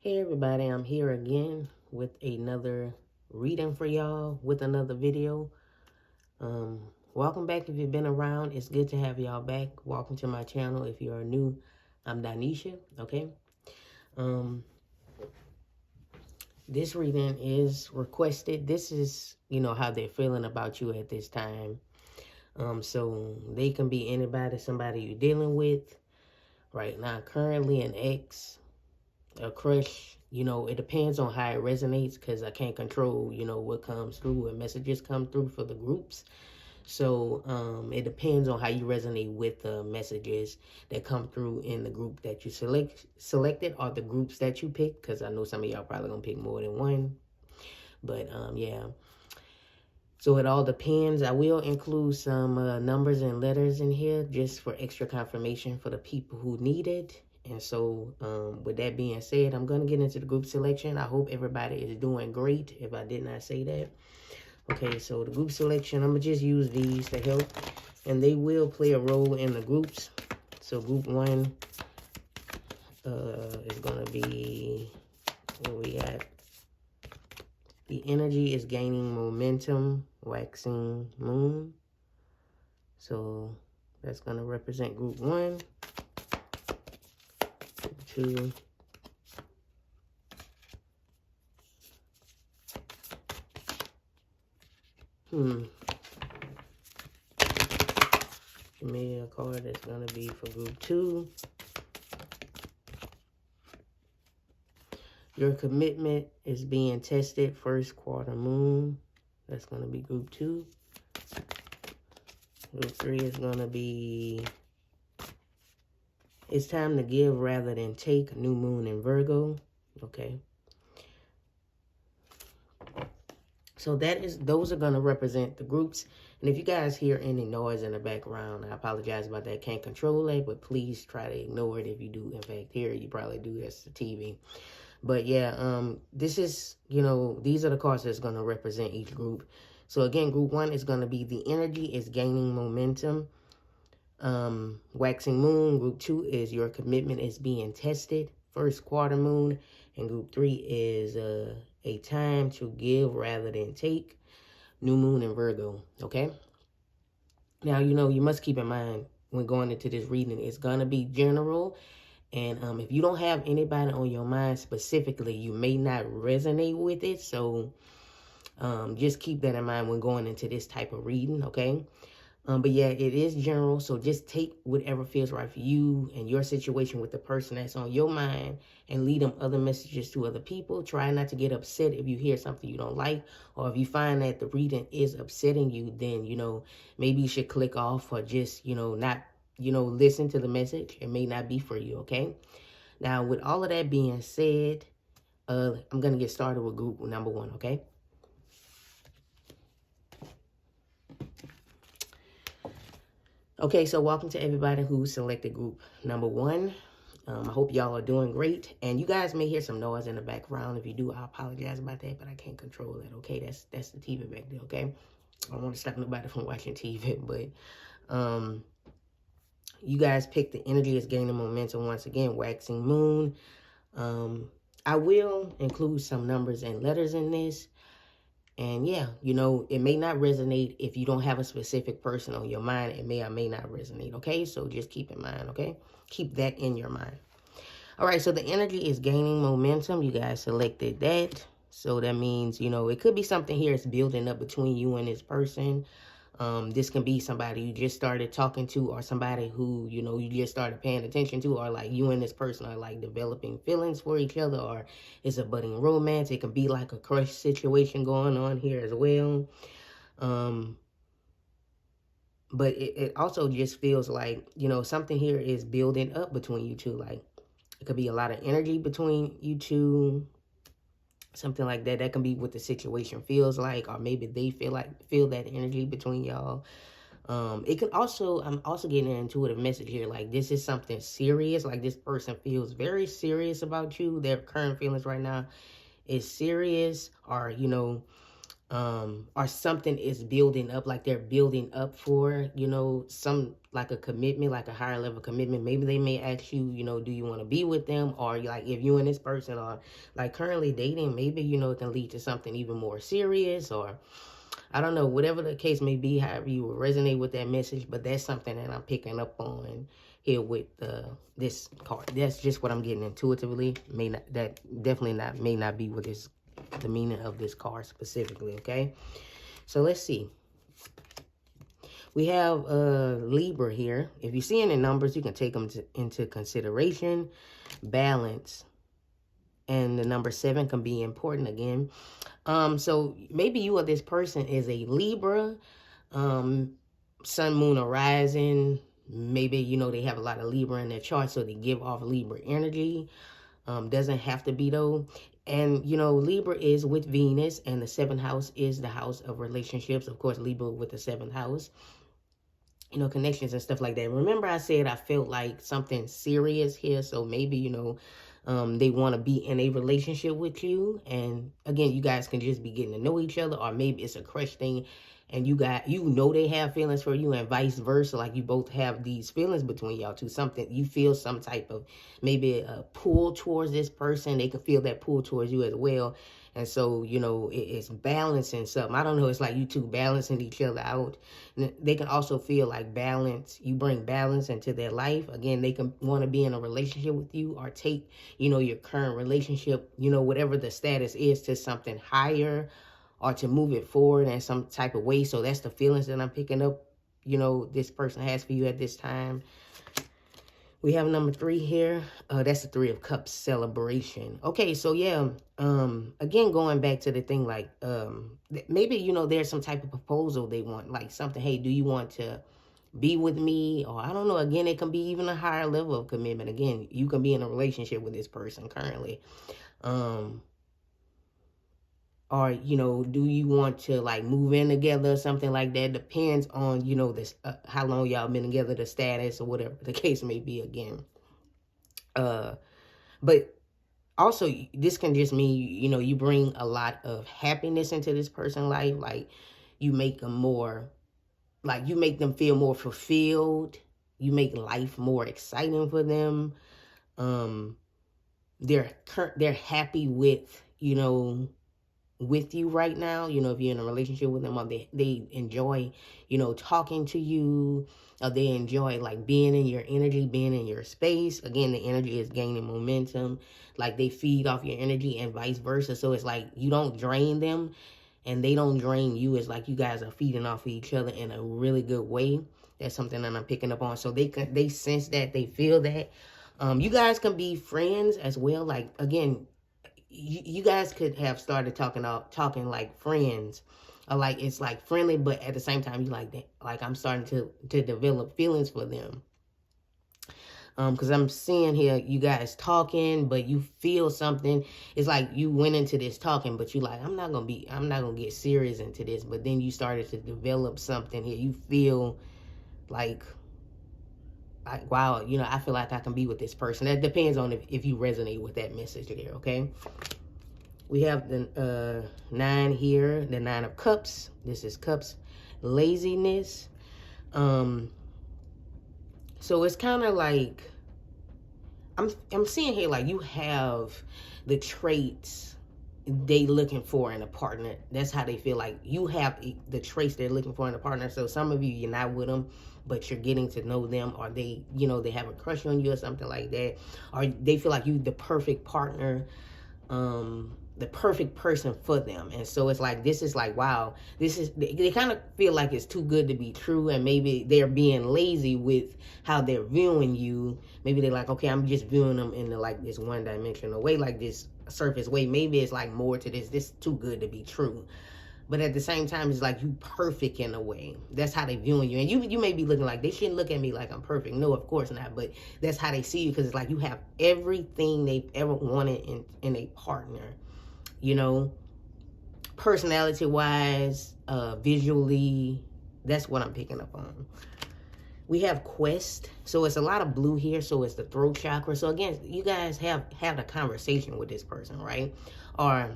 Hey everybody, I'm here again with another reading for y'all with another video. Welcome back if you've been around. It's good to have y'all back. Welcome to my channel. If you are new, I'm Donnescha, okay? This reading is requested. This is, how they're feeling about you at this time. So they can be anybody, somebody you're dealing with right now, currently an ex, a crush. It depends on how it resonates because I can't control, what comes through and messages come through for the groups. So it depends on how you resonate with the messages that come through in the group that you selected or the groups that you pick, because I know some of y'all probably gonna pick more than one. But yeah. So it all depends. I will include some numbers and letters in here just for extra confirmation for the people who need it. And so with that being said, I'm going to get into the group selection. I hope everybody is doing great if I did not say that. Okay, so the group selection, I'm going to just use these to help. And they will play a role in the groups. So group 1 is going to be, where we at? The energy is gaining momentum, waxing moon. So that's going to represent group 1. Group 2. Give me a card that's going to be for group 2. Your commitment is being tested, first quarter moon. That's going to be group 2. Group 3 is going to be, it's time to give rather than take, new moon in Virgo. Okay. So those are going to represent the groups. And if you guys hear any noise in the background, I apologize about that. Can't control it, but please try to ignore it if you do, in fact, hear it. You probably do. That's the TV. But yeah, this is, these are the cards that's going to represent each group. So again, group 1 is going to be the energy is gaining momentum. Waxing moon. Group 2 is your commitment is being tested, first quarter moon. And group 3 is a time to give rather than take, new moon in Virgo. Okay. Now, you must keep in mind when going into this reading, it's going to be general. And if you don't have anybody on your mind specifically, you may not resonate with it. So just keep that in mind when going into this type of reading, okay? But yeah, it is general. So just take whatever feels right for you and your situation with the person that's on your mind and lead them other messages to other people. Try not to get upset if you hear something you don't like, or if you find that the reading is upsetting you, then, maybe you should click off or just, not listen to the message. It may not be for you, okay? Now, with all of that being said, I'm going to get started with group number 1, okay? Okay, so welcome to everybody who selected group number 1. I hope y'all are doing great. And you guys may hear some noise in the background. If you do, I apologize about that, but I can't control that, okay? That's the TV back there, okay? I don't want to stop nobody from watching TV, but you guys picked the energy is gaining momentum once again, waxing moon. I will include some numbers and letters in this. And yeah, it may not resonate if you don't have a specific person on your mind. It may or may not resonate, okay? So just keep in mind, okay? Keep that in your mind. All right, so the energy is gaining momentum. You guys selected that. So that means, it could be something here that's building up between you and this person. This can be somebody you just started talking to, or somebody who, you just started paying attention to, or like you and this person are like developing feelings for each other, or it's a budding romance. It can be like a crush situation going on here as well. But it also just feels like, something here is building up between you two. Like it could be a lot of energy between you two. Something like that. That can be what the situation feels like, or maybe they feel that energy between y'all. It can also, I'm also getting an intuitive message here, like this is something serious. Like this person feels very serious about you. Their current feelings right now is serious, or or something is building up, like they're building up for, you know, some, like a commitment, like a higher level commitment. Maybe they may ask you, you know, do you want to be with them? Or like if you and this person are like currently dating, maybe, you know, it can lead to something even more serious, or I don't know, whatever the case may be, however you will resonate with that message. But that's something that I'm picking up on here with this card. That's just what I'm getting intuitively. May not, that definitely not, may not be what is the meaning of this card specifically, okay? So let's see. We have Libra here. If you see any numbers, you can take them into consideration. Balance. And the number 7 can be important again. So maybe you or this person is a Libra, sun, moon, or rising. Maybe, you know, they have a lot of Libra in their chart, so they give off Libra energy. Doesn't have to be though. And, you know, Libra is with Venus, and the 7th house is the house of relationships. Of course, Libra with the 7th house, you know, connections and stuff like that. Remember I said I felt like something serious here. So maybe, you know, they want to be in a relationship with you. And again, you guys can just be getting to know each other, or maybe it's a crush thing and you know they have feelings for you, and vice versa. Like you both have these feelings between y'all two. Something, you feel some type of maybe a pull towards this person. They can feel that pull towards you as well. And so, you know, it's balancing something. I don't know. It's like you two balancing each other out. And they can also feel like balance. You bring balance into their life. Again, they can want to be in a relationship with you, or take, you know, your current relationship, you know, whatever the status is, to something higher, or to move it forward in some type of way. So that's the feelings that I'm picking up, you know, this person has for you at this time. We have number 3 here. That's the 3 of Cups, celebration. Okay, so yeah, again, going back to the thing, like, maybe, you know, there's some type of proposal they want, like something, hey, do you want to be with me? Or I don't know, again, it can be even a higher level of commitment. Again, you can be in a relationship with this person currently. Or, you know, do you want to like move in together or something like that? Depends on, you know, this how long y'all been together, the status, or whatever the case may be again. But also, this can just mean, you know, you bring a lot of happiness into this person's life. Like you make them more, like you make them feel more fulfilled. You make life more exciting for them. They're happy with, you know, with you right now. You know, if you're in a relationship with them, or they enjoy, you know, talking to you, or they enjoy like being in your energy, being in your space. Again, the energy is gaining momentum, like they feed off your energy, and vice versa. So it's like you don't drain them and they don't drain you. It's like you guys are feeding off of each other in a really good way. That's something that I'm picking up on. So they sense that, they feel that. You guys can be friends as well. Like again, you guys could have started talking like friends, or like it's like friendly, but at the same time you like that, like I'm starting to develop feelings for them. Because I'm seeing here you guys talking, but you feel something. It's like you went into this talking, but you like, I'm not gonna get serious into this. But then you started to develop something here. You feel like wow, you know, I feel like I can be with this person. That depends on if you resonate with that message there, okay? We have the 9 here, the 9 of Cups. This is Cups, laziness. So it's kind of like, I'm seeing here like you have the traits they looking for in a partner. That's how they feel, like you have the traits they're looking for in a partner. So some of you, you're not with them, but you're getting to know them, or they, you know, they have a crush on you or something like that, or they feel like you the perfect partner, the perfect person for them. And so it's like, this is like, wow, this is, they kind of feel like it's too good to be true. And maybe they're being lazy with how they're viewing you. Maybe they're like, okay, I'm just viewing them in like this one dimensional way, like this surface way. Maybe it's like more to this too good to be true. But at the same time, it's like you perfect in a way. That's how they viewing you. And you may be looking like, they shouldn't look at me like I'm perfect. No, of course not. But that's how they see you, because it's like you have everything they've ever wanted in a partner. You know, personality-wise, visually, that's what I'm picking up on. We have Quest. So it's a lot of blue here. So it's the throat chakra. So again, you guys have a conversation with this person, right? Or,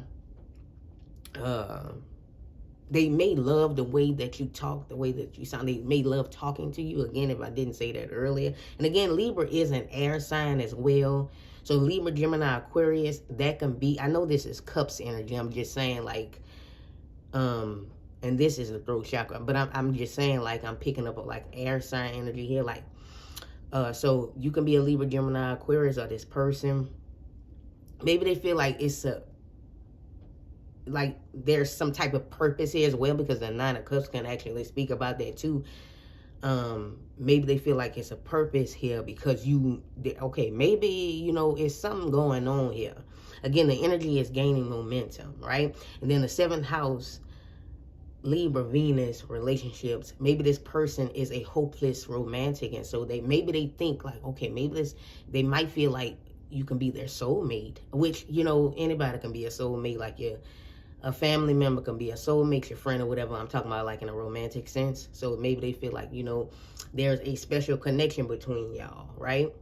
they may love the way that you talk, the way that you sound. They may love talking to you. Again, if I didn't say that earlier. And again, Libra is an air sign as well. So Libra, Gemini, Aquarius, that can be, I know this is cups energy. I'm just saying like, and this is the throat chakra, but I'm just saying like, I'm picking up like air sign energy here. Like, so you can be a Libra, Gemini, Aquarius, or this person. Maybe they feel like it's like there's some type of purpose here as well, because the Nine of Cups can actually speak about that too. Maybe they feel like it's a purpose here because okay, maybe, you know, it's something going on here. Again, the energy is gaining momentum, right? And then the 7th house, Libra, Venus, relationships. Maybe this person is a hopeless romantic, and so maybe they think like, okay, maybe they might feel like you can be their soulmate, which, you know, anybody can be a soulmate. Like a family member can be a soulmate, your friend or whatever. I'm talking about like in a romantic sense. So maybe they feel like, you know, there's a special connection between y'all, right?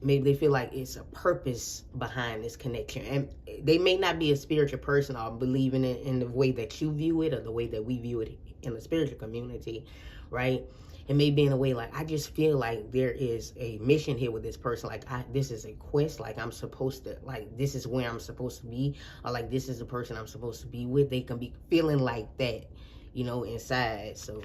Maybe they feel like it's a purpose behind this connection. And they may not be a spiritual person or believing it in the way that you view it or the way that we view it in the spiritual community, right? It may be in a way like, I just feel like there is a mission here with this person. Like, this is a quest. Like, I'm supposed to, like, this is where I'm supposed to be. Or like, this is the person I'm supposed to be with. They can be feeling like that, you know, inside. So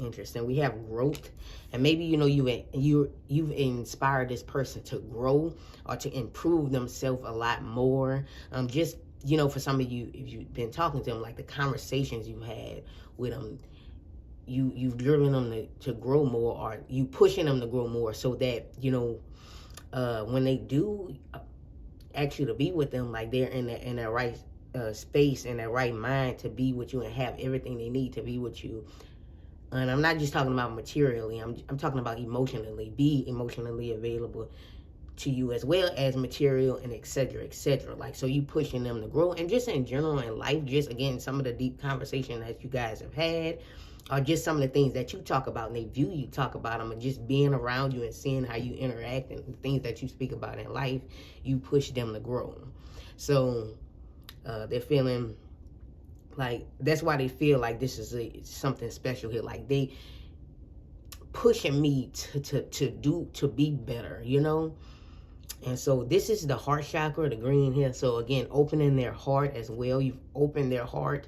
interesting. We have growth, and maybe, you know, you've inspired this person to grow or to improve themselves a lot more. Just, you know, for some of you, if you've been talking to them, like the conversations you had with them, you've driven them to grow more, or you pushing them to grow more, so that, you know, when they do ask you to be with them, like they're in that right space, in that right mind to be with you and have everything they need to be with you. And I'm not just talking about materially, I'm talking about emotionally. Be emotionally available to you as well as material, and etc., etc. Like, so you pushing them to grow. And just in general in life, just again, some of the deep conversation that you guys have had, or just some of the things that you talk about and they view you talk about them, and just being around you and seeing how you interact and the things that you speak about in life, you push them to grow. So they're feeling like, that's why they feel like this is something special here. Like, they pushing me to be better, you know. And so this is the heart chakra, the green here. So again, opening their heart as well. You've opened their heart.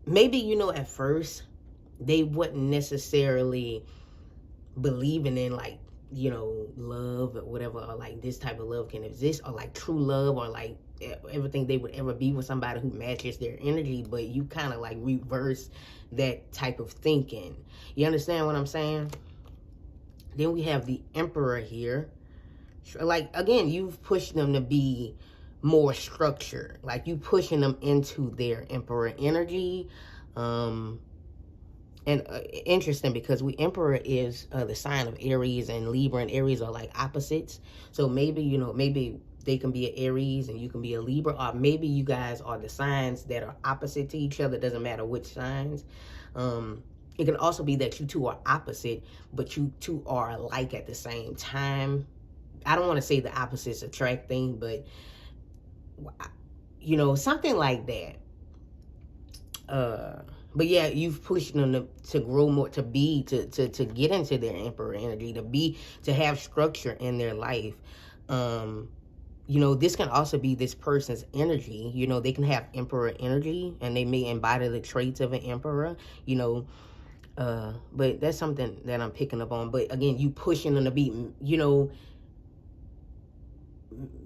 Maybe, you know, at first they wouldn't necessarily believing in, like, you know, love or whatever, or like this type of love can exist, or like true love, or like everything they would ever be with somebody who matches their energy. But you kind of like reverse that type of thinking. You understand what I'm saying? Then we have the Emperor here. Like, again, you've pushed them to be more structured. Like, you pushing them into their Emperor energy. And interesting, because Emperor is the sign of Aries, and Libra and Aries are like opposites. So maybe, you know, maybe they can be an Aries and you can be a Libra, or maybe you guys are the signs that are opposite to each other. It doesn't matter which signs. It can also be that you two are opposite, but you two are alike at the same time. I don't want to say the opposites attract thing, but, you know, something like that. But yeah, you've pushed them to grow more, to get into their Emperor energy, to have structure in their life. You know, this can also be this person's energy. You know, they can have Emperor energy, and they may embody the traits of an Emperor, you know. But that's something that I'm picking up on. But again, you pushing them to be, you know,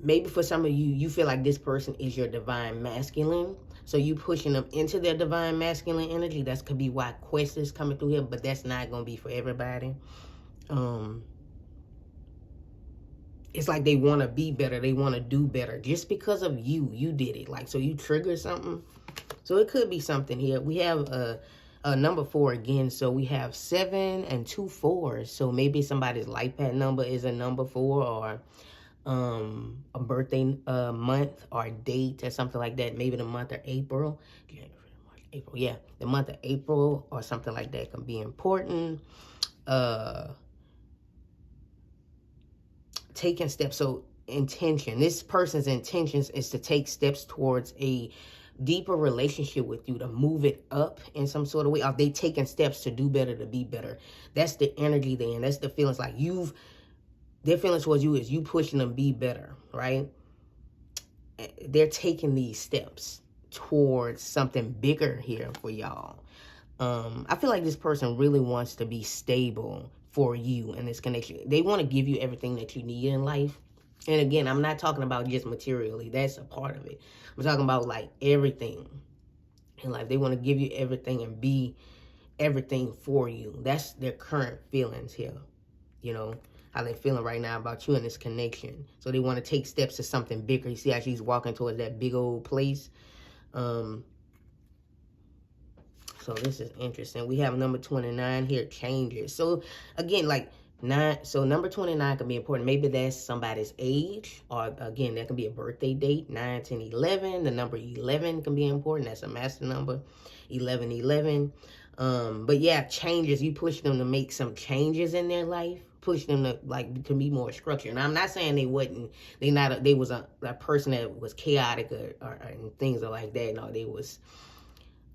maybe for some of you, you feel like this person is your divine masculine. So you pushing them into their divine masculine energy. That could be why Quest is coming through here, but that's not going to be for everybody. It's like they want to be better. They want to do better. Just because of you did it. Like, so you triggered something. So it could be something here. We have a number 4 again. So we have 7 and 2 4s. So maybe somebody's life path number is a number 4, or a birthday month or date or something like that. Maybe the month of April. Yeah, the month of April or something like that can be important. Taking steps. So intention. This person's intentions is to take steps towards a deeper relationship with you, to move it up in some sort of way. Are they taking steps to do better, to be better? That's the energy then. That's the feelings, like their feelings towards you is you pushing them be better, right? They're taking these steps towards something bigger here for y'all. I feel like this person really wants to be stable for you in this connection. They want to give you everything that you need in life. And again, I'm not talking about just materially. That's a part of it. I'm talking about like everything in life. They want to give you everything and be everything for you. That's their current feelings here. You know, how they're feeling right now about you in this connection. So they want to take steps to something bigger. You see how she's walking towards that big old place? So this is interesting. We have number 29 here, changes. So again, like number 29 can be important. Maybe that's somebody's age, or again, that can be a birthday date, 9, 10, 11. The number 11 can be important. That's a master number, 11, 11. But yeah, changes. You push them to make some changes in their life. Push them to be more structured. And I'm not saying they was a person that was chaotic or and things like that. No, they was,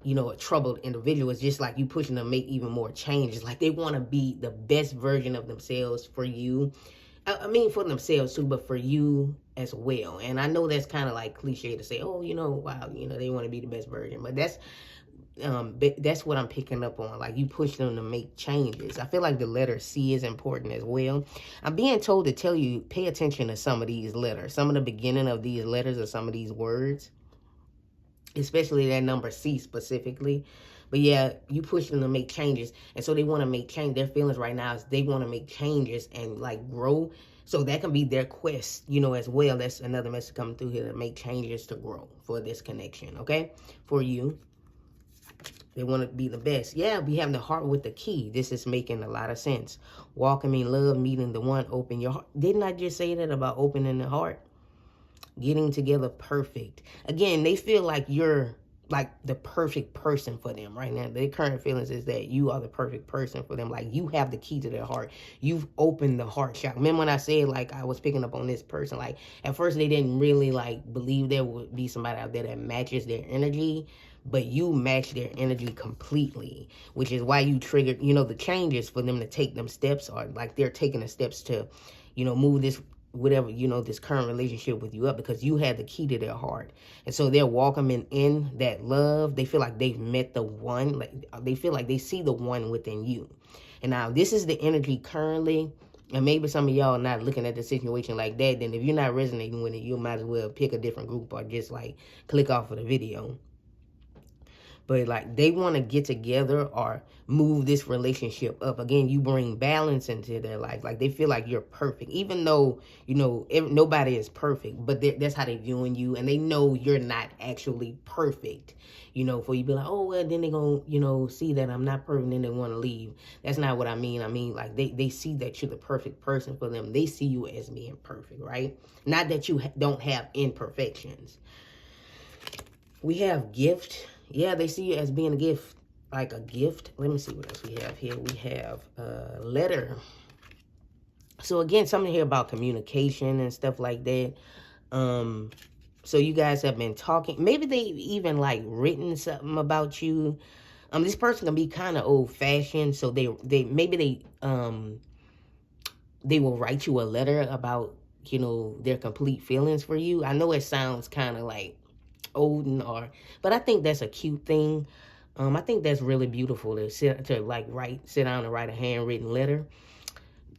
a troubled individual. It's just like you pushing them to make even more changes. Like they want to be the best version of themselves for you. I mean, for themselves too, but for you as well. And I know that's kind of like cliche to say, oh, wow, they want to be the best version. But that's what I'm picking up on. Like you push them to make changes. I feel like the letter C is important as well. I'm being told to tell you, pay attention to some of these letters, some of the beginning of these letters or some of these words. Especially that number C specifically. But yeah, you push them to make changes. And so they want to make change. Their feelings right now is they want to make changes and like grow. So that can be their quest, as well. That's another message coming through here, to make changes to grow for this connection, okay? For you. They want to be the best. Yeah, we have the heart with the key. This is making a lot of sense. Walking in love, meeting the one, open your heart. Didn't I just say that about opening the heart? Getting together perfect. Again, they feel like you're like the perfect person for them right now. Their current feelings is that you are the perfect person for them. Like you have the key to their heart. You've opened the heart chakra. Remember when I said like I was picking up on this person? Like at first they didn't really like believe there would be somebody out there that matches their energy. But you match their energy completely, which is why you triggered, the changes for them to take them steps, or like they're taking the steps to, move this whatever, this current relationship with you up, because you had the key to their heart. And so they're welcoming in that love. They feel like they've met the one. Like they feel like they see the one within you. And now this is the energy currently. And maybe some of y'all are not looking at the situation like that. Then if you're not resonating with it, you might as well pick a different group or just like click off of the video. But like they want to get together or move this relationship up. Again, you bring balance into their life. Like they feel like you're perfect, even though, nobody is perfect. But that's how they're viewing you. And they know you're not actually perfect, for you be like, oh, well, then they're going to, see that I'm not perfect and then they want to leave. That's not what I mean. I mean, like they see that you're the perfect person for them. They see you as being perfect, right? Not that you don't have imperfections. We have gift. Yeah, they see you as being a gift, like a gift. Let me see what else we have here. We have a letter. So again, something here about communication and stuff like that. So you guys have been talking. Maybe they even like written something about you. This person can be kind of old fashioned. So they will write you a letter about, their complete feelings for you. I know it sounds kind of like old but I think that's a cute thing. I think that's really beautiful to sit down and write a handwritten letter.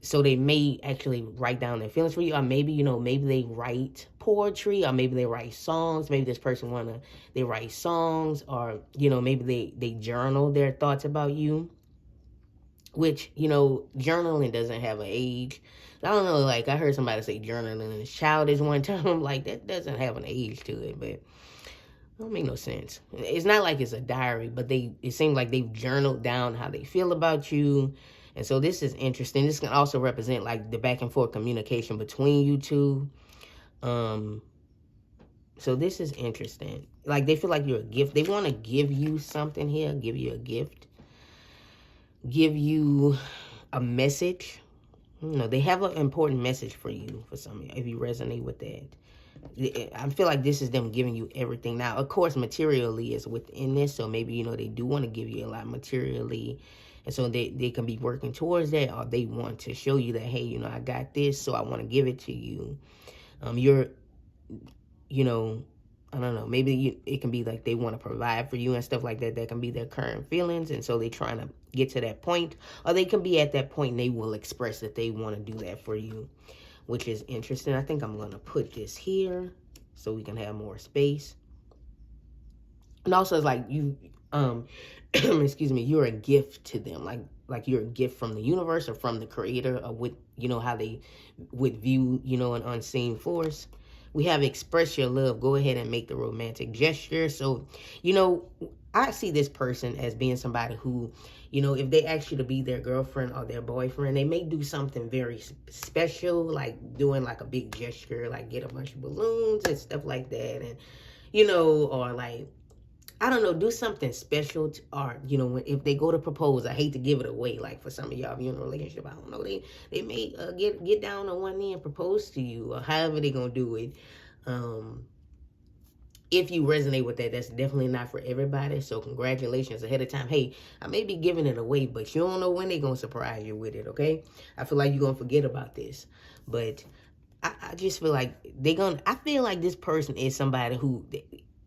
So they may actually write down their feelings for you, or maybe maybe they write poetry, or maybe they write songs. Maybe this person they write songs, or maybe they journal their thoughts about you. Which journaling doesn't have an age. I don't know. Like I heard somebody say journaling is childish one time. I'm like, that doesn't have an age to it, but. Don't make no sense. It's not like it's a diary, but it seems like they've journaled down how they feel about you. And so this is interesting. This can also represent like the back and forth communication between you two. So this is interesting. Like they feel like you're a gift. They want to give you something here, give you a gift, give you a message. They have an important message for you, for some of you, if you resonate with that. I feel like this is them giving you everything. Now, of course, materially is within this. So maybe, they do want to give you a lot materially. And so they can be working towards that, or they want to show you that, hey, I got this, so I want to give it to you. You're, I don't know, maybe it can be like they want to provide for you and stuff like that. That can be their current feelings. And so they're trying to get to that point. Or they can be at that point and they will express that they want to do that for you, which is interesting. I think I'm going to put this here so we can have more space. And also, it's like you, excuse me, you're a gift to them. Like you're a gift from the universe or from the creator, or with, how they would view, an unseen force. We have express your love. Go ahead and make the romantic gesture. So, I see this person as being somebody who, if they ask you to be their girlfriend or their boyfriend, they may do something very special, like doing like a big gesture, like get a bunch of balloons and stuff like that. And, or like, I don't know, do something special or, if they go to propose, I hate to give it away. Like for some of y'all, if you're in a relationship, I don't know, they may get down on one knee and propose to you, or however they going to do it. If you resonate with that, that's definitely not for everybody. So congratulations ahead of time. Hey, I may be giving it away, but you don't know when they're going to surprise you with it, okay? I feel like you're going to forget about this. But I just feel like I feel like this person is somebody who...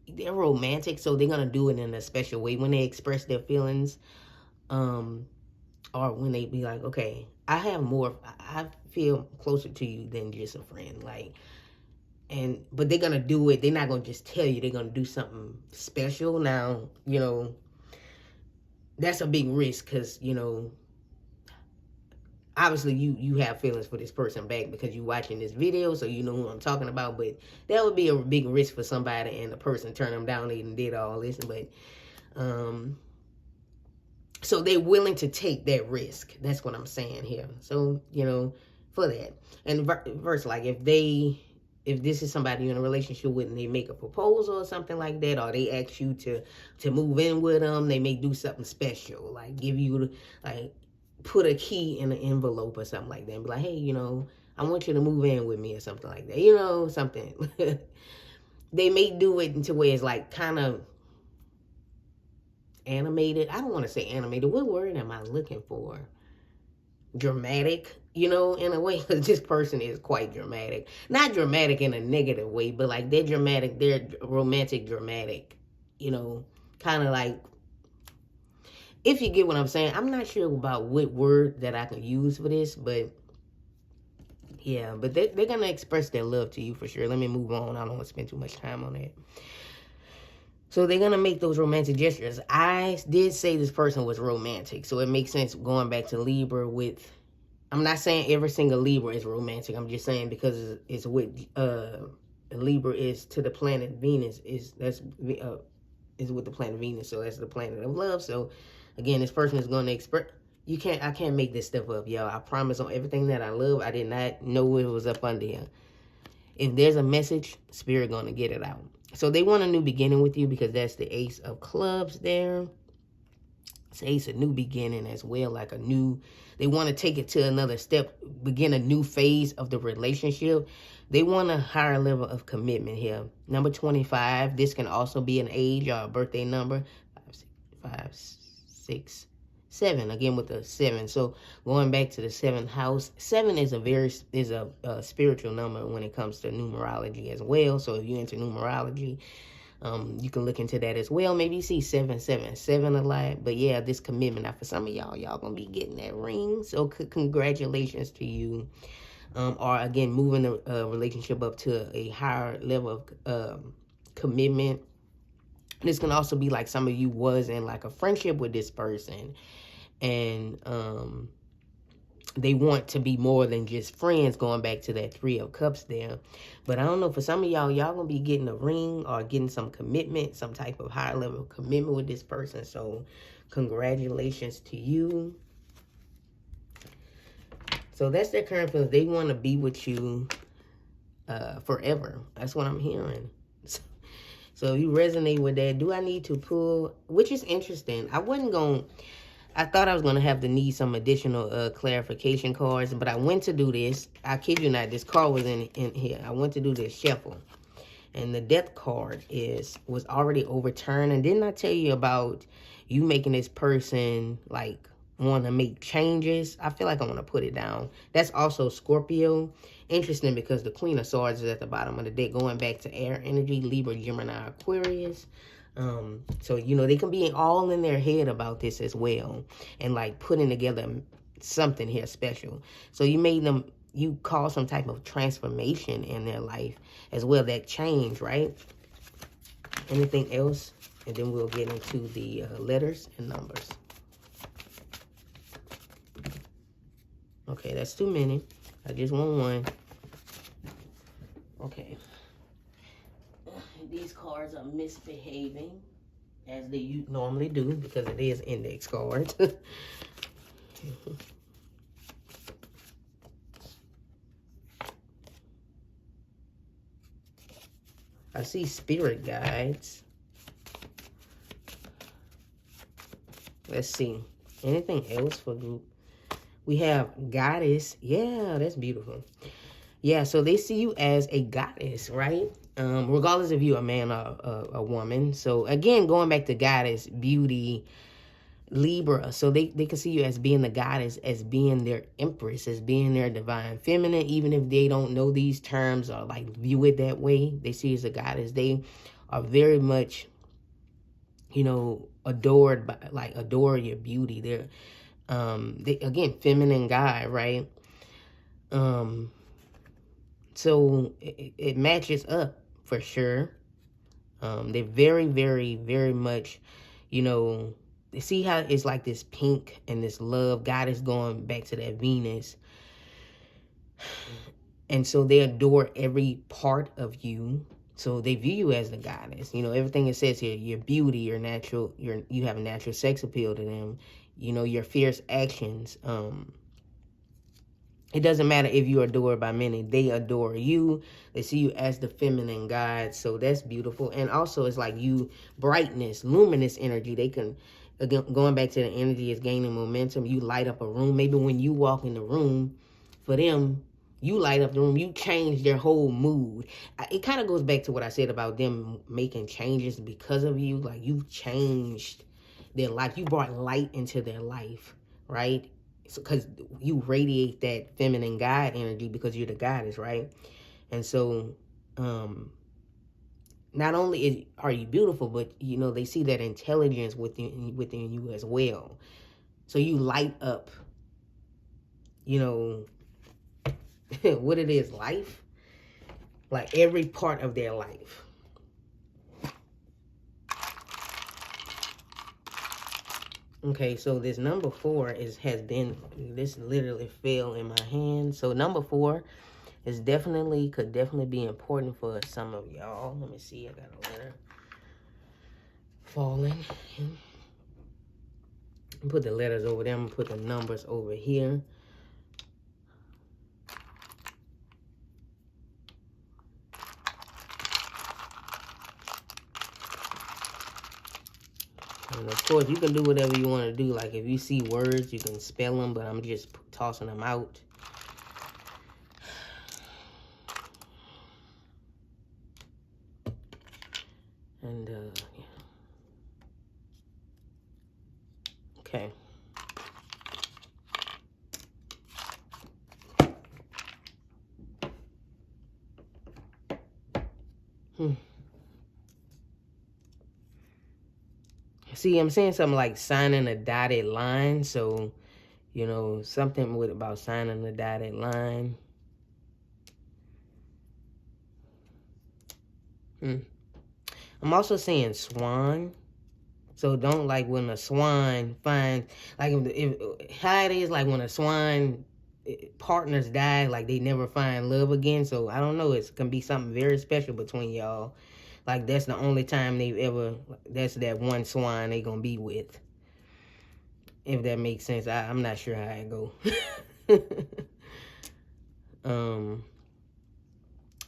They're romantic, so they're gonna do it in a special way when they express their feelings, or when they be like, okay, I feel closer to you than just a friend, like, but they're gonna do it. They're not gonna just tell you. They're gonna do something special. Now, that's a big risk, because obviously you have feelings for this person back because you're watching this video, so you know who I'm talking about. But that would be a big risk for somebody, and the person turned them down and did all this. But so they're willing to take that risk. That's what I'm saying here. So, for that. And verse, like if this is somebody you're in a relationship with and they make a proposal or something like that, or they ask you to move in with them, they may do something special, like give you, like, put a key in an envelope or something like that and be like, hey, I want you to move in with me or something like that, something. They may do it into where it's like kind of animated. I don't want to say animated. What word am I looking for? Dramatic, in a way, because this person is quite dramatic. Not dramatic in a negative way, but like they're dramatic, they're romantic dramatic, kind of like, if you get what I'm saying. I'm not sure about what word that I can use for this, but yeah, but they're going to express their love to you for sure. Let me move on. I don't want to spend too much time on that. So they're going to make those romantic gestures. I did say this person was romantic, so it makes sense going back to Libra with... I'm not saying every single Libra is romantic. I'm just saying because it's what Libra is to the planet Venus. Is with the planet Venus, so that's the planet of love. So again, this person is going to express... I can't make this stuff up, y'all. I promise on everything that I love, I did not know it was up under here. If there's a message, Spirit going to get it out. So they want a new beginning with you because that's the Ace of Clubs there. It's Ace of new beginning as well, like they want to take it to another step, begin a new phase of the relationship. They want a higher level of commitment here. Number 25, this can also be an age or a birthday number. 5, 6, 7. Again with the 7. So going back to the 7th house, 7 is a spiritual number when it comes to numerology as well. So if you're into numerology, you can look into that as well. Maybe you see 777 a lot. But yeah, this commitment. Now for some of y'all gonna be getting that ring. So congratulations to you. Or again, moving the relationship up to a higher level of commitment. This can also be like some of you was in like a friendship with this person, and they want to be more than just friends, going back to that 3 of Cups there. But I don't know, for some of y'all gonna be getting a ring or getting some commitment, some type of higher level of commitment with this person. So congratulations to you. So that's their current feelings. They want to be with you forever. That's what I'm hearing. So if you resonate with that, do I need to pull? Which is interesting. I thought I was going to have to need some additional clarification cards, but I went to do this. I kid you not, this card was in here. I went to do this shuffle. And the death card was already overturned. And didn't I tell you about you making this person like want to make changes? I feel like I want to put it down. That's also Scorpio. Interesting, because the Queen of Swords is at the bottom of the deck, going back to air energy, Libra, Gemini, Aquarius. So, you know, they can be all in their head about this as well, and like putting together something here special. So you cause some type of transformation in their life as well, that change, right? Anything else? And then we'll get into the letters and numbers. Okay, that's too many. I just want one. Okay. These cards are misbehaving, as they normally do, because it is index cards. I see spirit guides. Let's see. Anything else for group? We have goddess. Yeah, that's beautiful. Yeah, so they see you as a goddess, right? Regardless if you're a man or a woman. So again, going back to goddess, beauty, Libra. So they can see you as being the goddess, as being their empress, as being their divine feminine, even if they don't know these terms or like view it that way. They see you as a goddess. They are very much, you know, adored by, like, adore your beauty. They're they, again, feminine guy, right? So it matches up for sure. They're very, very, very much, you know, see how it's like this pink and this love. God is going back to that Venus. And so they adore every part of you. So they view you as the goddess. You know, everything it says here, your beauty, your natural, you have a natural sex appeal to them. You know, your fierce actions. It doesn't matter if you're adored by many. They adore you. They see you as the feminine god. So that's beautiful. And also it's like you, brightness, luminous energy. They can, again, going back to the energy is gaining momentum. You light up a room. Maybe when you walk in the room, for them, you light up the room. You change their whole mood. It kind of goes back to what I said about them making changes because of you. Like, you've changed their life. You brought light into their life, right? Because you radiate that feminine god energy because you're the goddess, right? And so not only are you beautiful, but, you know, they see that intelligence within you as well. So you light up, you know, what it is, life, like every part of their life. Okay, so this number 4 this literally fell in my hand. So number 4 is could definitely be important for some of y'all. Let me see, I got a letter falling. Put the letters over there, I'm gonna put the numbers over here. And of course, you can do whatever you want to do. Like, if you see words, you can spell them, but I'm just tossing them out. And, yeah. Okay. See, I'm saying something like signing a dotted line. So, you know, something about signing a dotted line. I'm also saying swan. So don't, like, when a swan finds, like, how it is, like, when a swan partners die, like, they never find love again. So I don't know, it's gonna be something very special between y'all. Like, that's the only time that's that one swan they gonna be with. If that makes sense. I'm not sure how it go.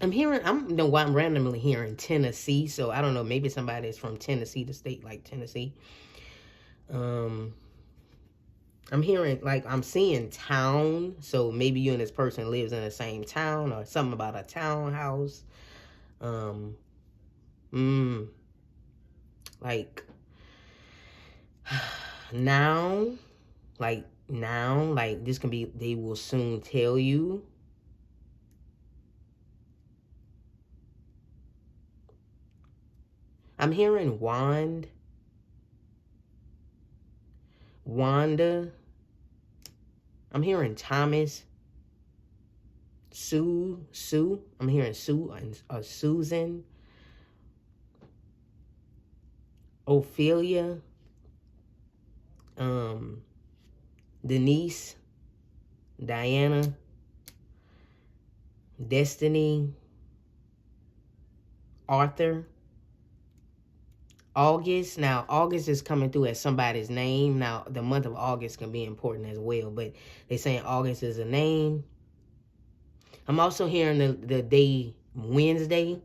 I'm randomly hearing Tennessee, so I don't know, maybe somebody is from Tennessee, the state like Tennessee. I'm hearing, like, I'm seeing town, so maybe you and this person lives in the same town, or something about a townhouse. Like now, like this can be, they will soon tell you. I'm hearing Wanda. I'm hearing Thomas, Sue. I'm hearing Sue and Susan, Ophelia, Denise, Diana, Destiny, Arthur, August. Now, August is coming through as somebody's name. Now, the month of August can be important as well, but they're saying August is a name. I'm also hearing the day Wednesday.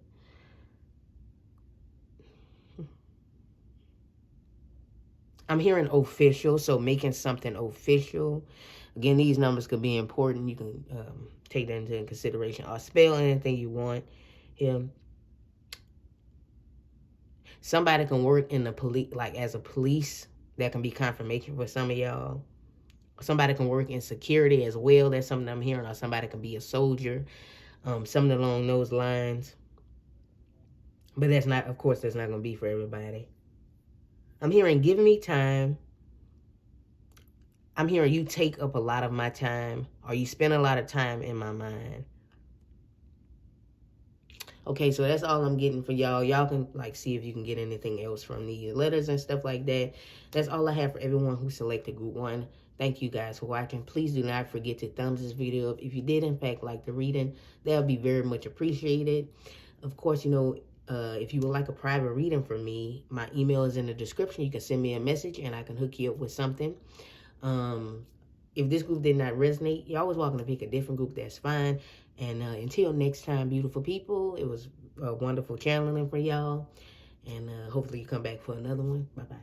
I'm hearing official, so making something official. Again, these numbers could be important. You can take that into consideration or spell anything you want here. Somebody can work in the police, like as a police. That can be confirmation for some of y'all. Somebody can work in security as well. That's something I'm hearing. Or somebody can be a soldier. Something along those lines. But that's not, of course, that's not going to be for everybody. I'm hearing give me time. I'm hearing you take up a lot of my time, or you spend a lot of time in my mind. Okay, so that's all I'm getting for y'all. Y'all can like see if you can get anything else from these letters and stuff like that. That's all I have for everyone who selected group 1. Thank you guys for watching. Please do not forget to thumbs this video up. If you did in fact like the reading, that would be very much appreciated. Of course, you know, if you would like a private reading from me, my email is in the description. You can send me a message and I can hook you up with something. If this group did not resonate, you're always welcome to pick a different group. That's fine. And until next time, beautiful people, it was wonderful channeling for y'all. And hopefully you come back for another one. Bye-bye.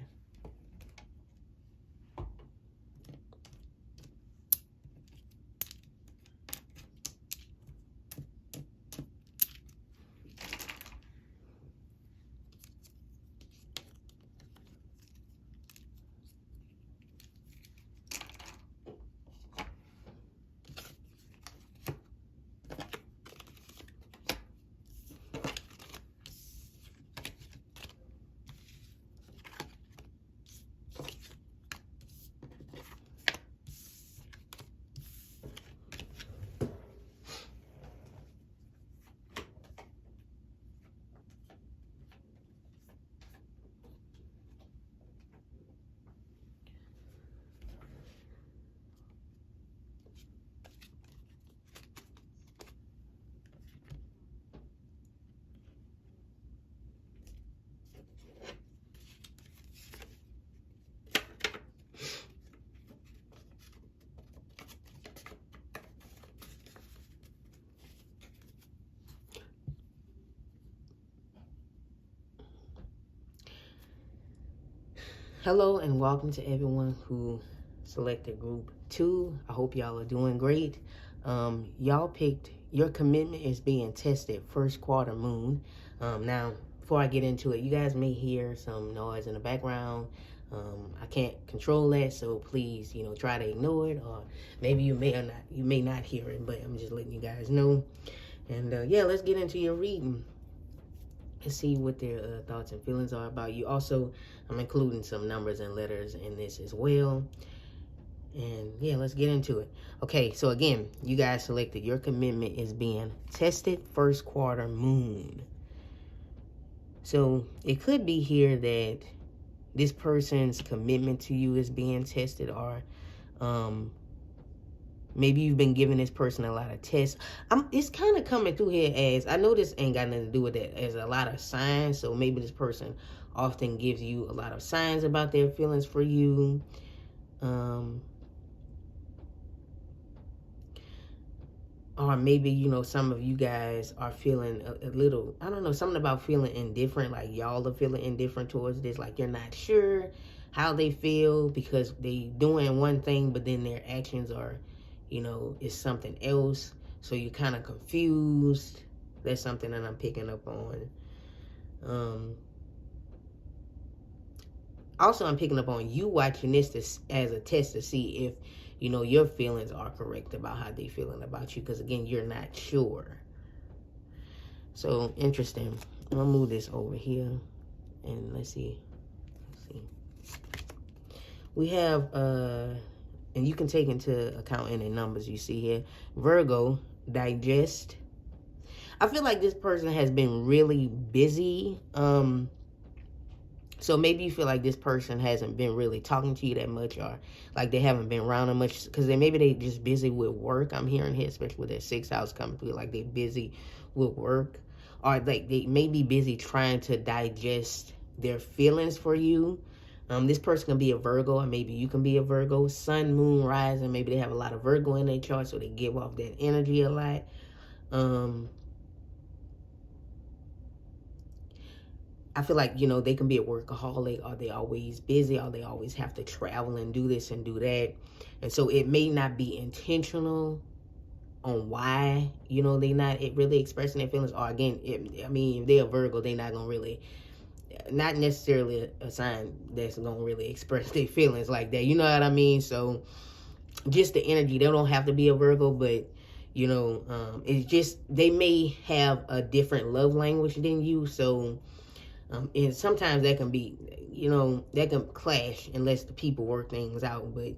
Hello and welcome to everyone who selected group 2. I hope y'all are doing great. Y'all picked your commitment is being tested, first quarter moon. Now, before I get into it, you guys may hear some noise in the background. I can't control that, so please, you know, try to ignore it, or maybe you may not hear it, but I'm just letting you guys know. And yeah, let's get into your reading and see what their thoughts and feelings are about you. Also, I'm including some numbers and letters in this as well. And yeah, let's get into it. Okay, so again, you guys selected your commitment is being tested, first quarter moon. So it could be here that this person's commitment to you is being tested, or maybe you've been giving this person a lot of tests. It's kind of coming through here as, I know this ain't got nothing to do with that, as a lot of signs. So maybe this person often gives you a lot of signs about their feelings for you. Or maybe, you know, some of you guys are feeling a little, I don't know, something about feeling indifferent. Like y'all are feeling indifferent towards this. Like you're not sure how they feel because they doing one thing, but then their actions are, you know, is something else. So you're kind of confused. That's something that I'm picking up on. Also, I'm picking up on you watching this as a test to see if, your feelings are correct about how they feeling about you. Because, again, you're not sure. So, interesting. I'm going to move this over here. And let's see. We have, and you can take into account any numbers you see here. Virgo, digest. I feel like this person has been really busy. So maybe you feel like this person hasn't been really talking to you that much, or like they haven't been around that much, because maybe they just busy with work. I'm hearing here, especially with that 6th house coming through, like they busy with work, or like they may be busy trying to digest their feelings for you. This person can be a Virgo, or maybe you can be a Virgo. Sun, moon, rising. Maybe they have a lot of Virgo in their chart, so they give off that energy a lot. I feel like, they can be a workaholic, or they always busy, or they always have to travel and do this and do that. And so it may not be intentional on why, they not really expressing their feelings. Or again, if they're a Virgo, they're not going to really, not necessarily a sign that's going to really express their feelings like that. You know what I mean? So just the energy, they don't have to be a Virgo, but it's just, they may have a different love language than you. So and sometimes that can be, that can clash unless the people work things out. But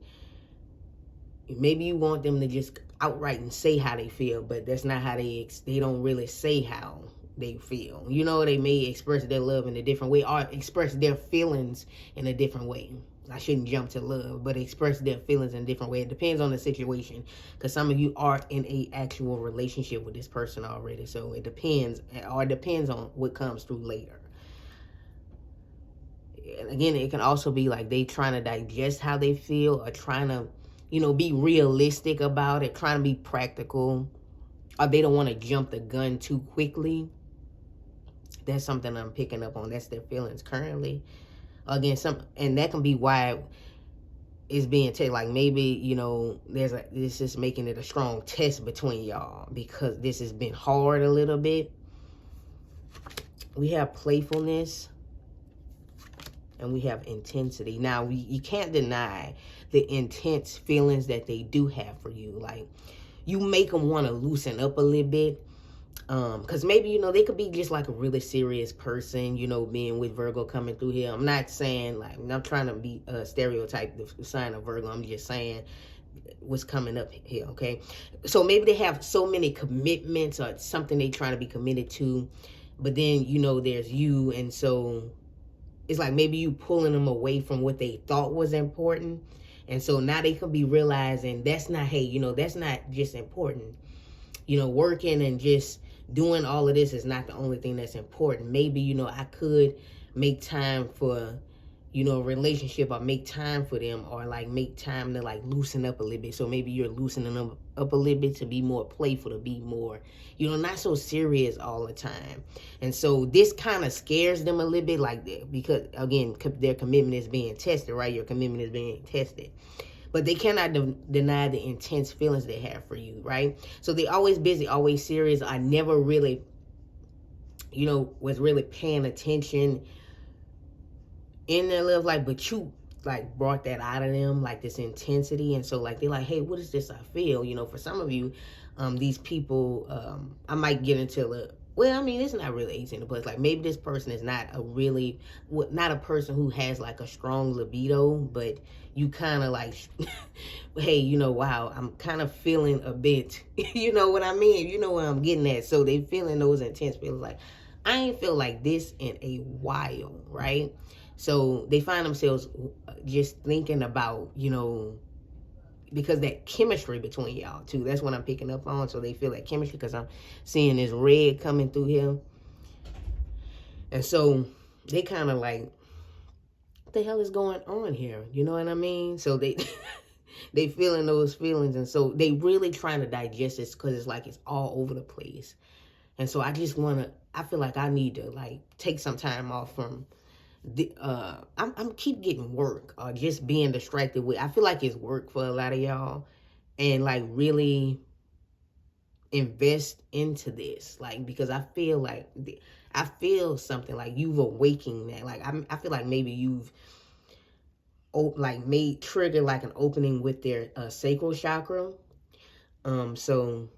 maybe you want them to just outright and say how they feel, but that's not how they don't really say how they feel. They may express their love in a different way, or express their feelings in a different way. I shouldn't jump to love, but express their feelings in a different way. It depends on the situation, because some of you are in a actual relationship with this person already. So it depends, or it depends on what comes through later. Again, it can also be like they trying to digest how they feel, or trying to, be realistic about it, trying to be practical, or they don't want to jump the gun too quickly. That's something I'm picking up on. That's their feelings currently. Again, and that can be why it's being taken. Like maybe, this is making it a strong test between y'all, because this has been hard a little bit. We have playfulness. And we have intensity. Now, you can't deny the intense feelings that they do have for you. Like, you make them want to loosen up a little bit. Because maybe, they could be just like a really serious person, being with Virgo coming through here. I'm not saying, like, I'm not trying to be a stereotype the sign of Virgo. I'm just saying what's coming up here, okay? So maybe they have so many commitments, or something they trying to be committed to. But then, there's you, and so it's like maybe you pulling them away from what they thought was important. And so now they could be realizing that's not, hey, that's not just important. Working and just doing all of this is not the only thing that's important. Maybe, I could make time for, a relationship, or make time for them, or like make time to like loosen up a little bit. So maybe you're loosening them up a little bit to be more playful, to be more, not so serious all the time. And so this kind of scares them a little bit, like that, because again, their commitment is being tested, right? Your commitment is being tested. But they cannot deny the intense feelings they have for you, right? So they always busy, always serious. I never really, was really paying attention in their love life, but you like brought that out of them, like this intensity. And so like they're like, hey, what is this I feel? For some of you, these people, I might get into it's not really 18 plus. Like maybe this person is not not a person who has like a strong libido, but you kind of like, hey, wow, I'm kind of feeling a bit, you know what I mean? You know what I'm getting at? So they feeling those intense feelings, like I ain't feel like this in a while, right? So they find themselves just thinking about, because that chemistry between y'all too. That's what I'm picking up on. So they feel that chemistry, because I'm seeing this red coming through here. And so they kind of like, what the hell is going on here? You know what I mean? So they they feeling those feelings. And so they really trying to digest this, because it's like it's all over the place. And so I feel like I need to like take some time off from I'm keep getting work, or just being distracted with. I feel like it's work for a lot of y'all, and like really invest into this, like, because I feel something like you've awakened that. Like, I feel like maybe you've like trigger like an opening with their sacral chakra. So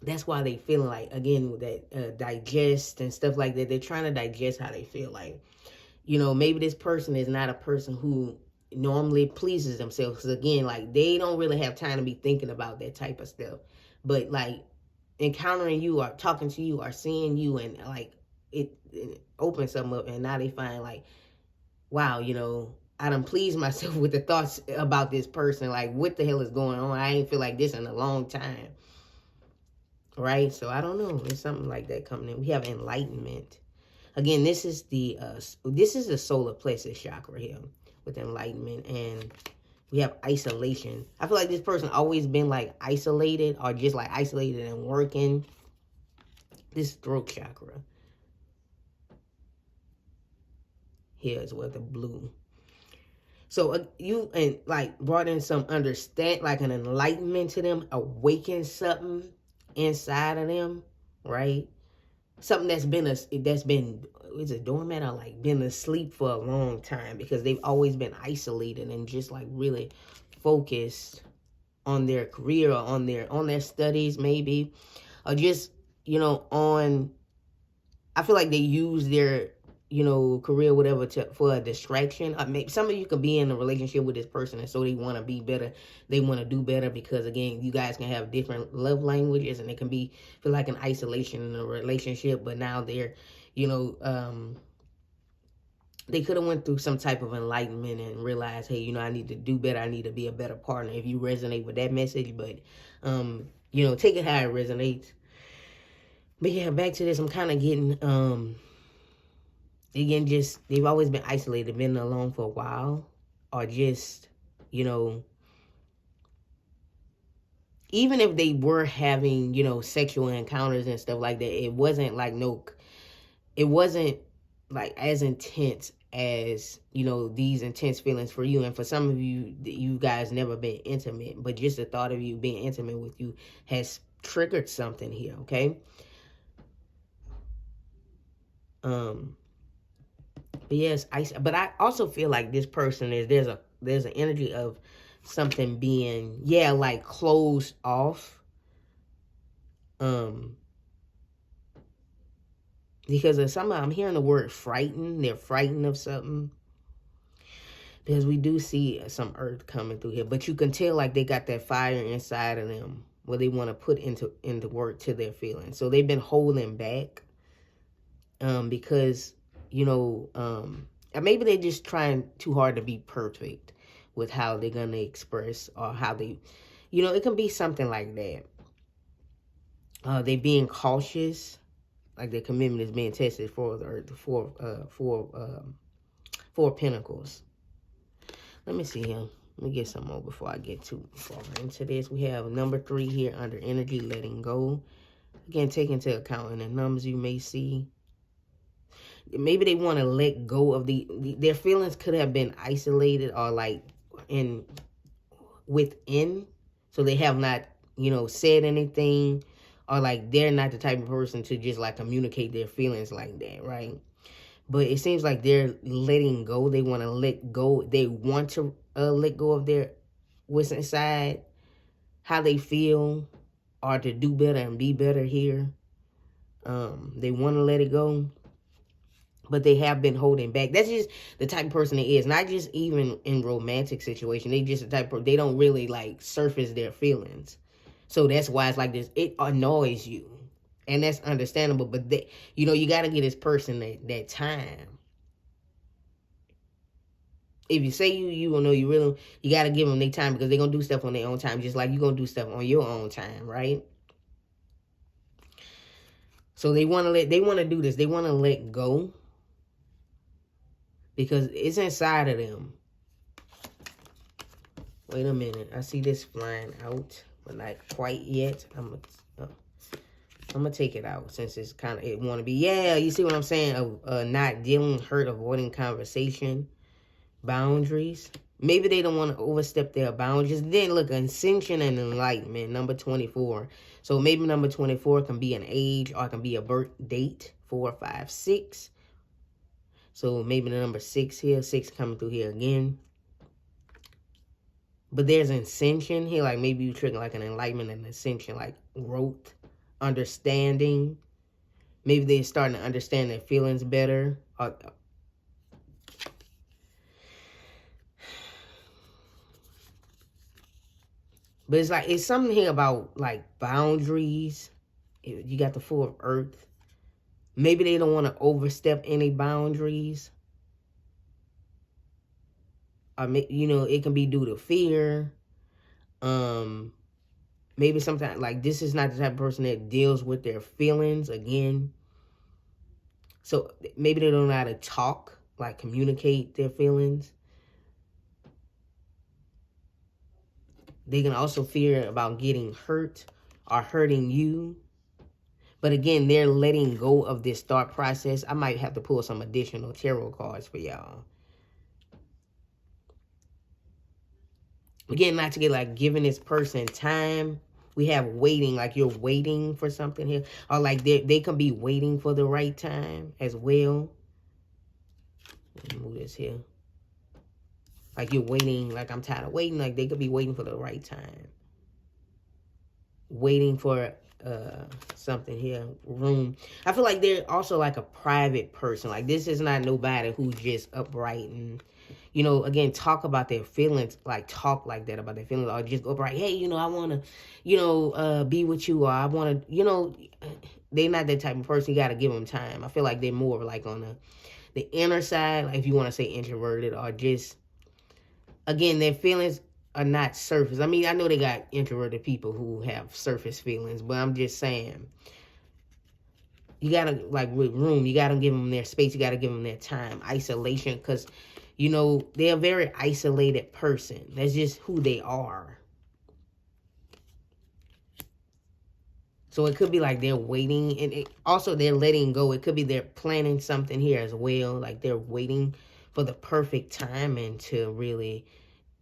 that's why they feeling like, again, with that digest and stuff like that. They're trying to digest how they feel. Like, you know, maybe this person is not a person who normally pleases themselves. Because, again, like, they don't really have time to be thinking about that type of stuff. But, like, encountering you or talking to you or seeing you, and, like, it opens something up. And now they find, like, wow, you know, I done pleased myself with the thoughts about this person. Like, what the hell is going on? I ain't feel like this in a long time. Right? So I don't know. There's something like that coming in. We have enlightenment. Again, this is the solar plexus chakra here with enlightenment, and we have isolation. I feel like this person always been like isolated, or just like isolated and working. This throat chakra here is where the blue. So you and like brought in some understand, like an enlightenment to them, awaken something inside of them, right? Something that's been is it dormant, or like been asleep for a long time, because they've always been isolated and just like really focused on their career, or on their studies maybe, or just, you know, I feel like they use their, you know, career, whatever, for a distraction. Maybe some of you could be in a relationship with this person, and so they want to be better. They want to do better because, again, you guys can have different love languages, and it can feel like an isolation in a relationship. But now they're, you know, they could have went through some type of enlightenment and realized, hey, you know, I need to do better. I need to be a better partner. If you resonate with that message, but, you know, take it how it resonates. But yeah, back to this. I'm kind of getting, again, just, they've always been isolated, been alone for a while, or just, you know, even if they were having, you know, sexual encounters and stuff like that, it wasn't like it wasn't like as intense as, you know, these intense feelings for you. And for some of you, you guys never been intimate, but just the thought of you being intimate with you has triggered something here, okay? But yes, but I also feel like this person there's an energy of something being, yeah, like closed off. Because of somehow I'm hearing the word frightened. They're frightened of something. Because we do see some earth coming through here, but you can tell like they got that fire inside of them where they want to put into work to their feelings. So they've been holding back, because, you know, maybe they're just trying too hard to be perfect with how they're going to express, or how they, you know, it can be something like that. They being cautious, like their commitment is being tested for the earth, four pentacles. Let me see here. Let me get some more before I get too far into this. We have number 3 here under energy, letting go. Again, take into account in the numbers you may see. Maybe they want to let go of their feelings could have been isolated, or like within. So they have not, you know, said anything, or like they're not the type of person to just like communicate their feelings like that, right? But it seems like they're letting go. They want to let go. They want to let go of what's inside, how they feel, or to do better and be better here. They want to let it go, but they have been holding back. That's just the type of person they is. Not just even in romantic situation. They just the type of, they don't really like surface their feelings. So that's why it's like this. It annoys you. And that's understandable. But, you know, you got to give this person that time. If you say you will know, you got to give them their time, because they're going to do stuff on their own time. Just like you're going to do stuff on your own time, right? So they want to do this. They want to let go, because it's inside of them. Wait a minute. I see this flying out, but not quite yet. I'm going to take it out since it's kind of, it want to be, yeah, you see what I'm saying? Not dealing, hurt, avoiding conversation, boundaries. Maybe they don't want to overstep their boundaries. Then look, ascension and enlightenment, number 24. So maybe number 24 can be an age or it can be a birth date, 4, 5, 6. So maybe the number 6 here, 6 coming through here again. But there's ascension here, like maybe you trigger like an enlightenment and ascension, like growth, understanding. Maybe they're starting to understand their feelings better. But it's like, it's something here about like boundaries. You got the Four of Earth. Maybe they don't want to overstep any boundaries. You know, it can be due to fear. Maybe sometimes, like, this is not the type of person that deals with their feelings, again. So maybe they don't know how to talk, like communicate their feelings. They can also fear about getting hurt or hurting you. But again, they're letting go of this thought process. I might have to pull some additional tarot cards for y'all. Again, not to get like giving this person time. We have waiting, like you're waiting for something here. Or like they can be waiting for the right time as well. Let me move this here. Like you're waiting, like I'm tired of waiting. Like they could be waiting for the right time. Waiting for something here, room. I feel like they're also like a private person. Like this is not nobody who's just upright and, you know, again, talk about their feelings, like talk like that about their feelings, or just go upright. Hey, you know, I want to, you know, be with you, or I want to, you know, they're not that type of person. You got to give them time. I feel like they're more like on the inner side, like if you want to say introverted, or just, again, their feelings are not surface. I mean, I know they got introverted people who have surface feelings, but I'm just saying, you gotta, like with room, you gotta give them their space, you gotta give them their time. Isolation, because, you know, they're a very isolated person. That's just who they are. So it could be like they're waiting, and also they're letting go. It could be they're planning something here as well, like they're waiting for the perfect time and to really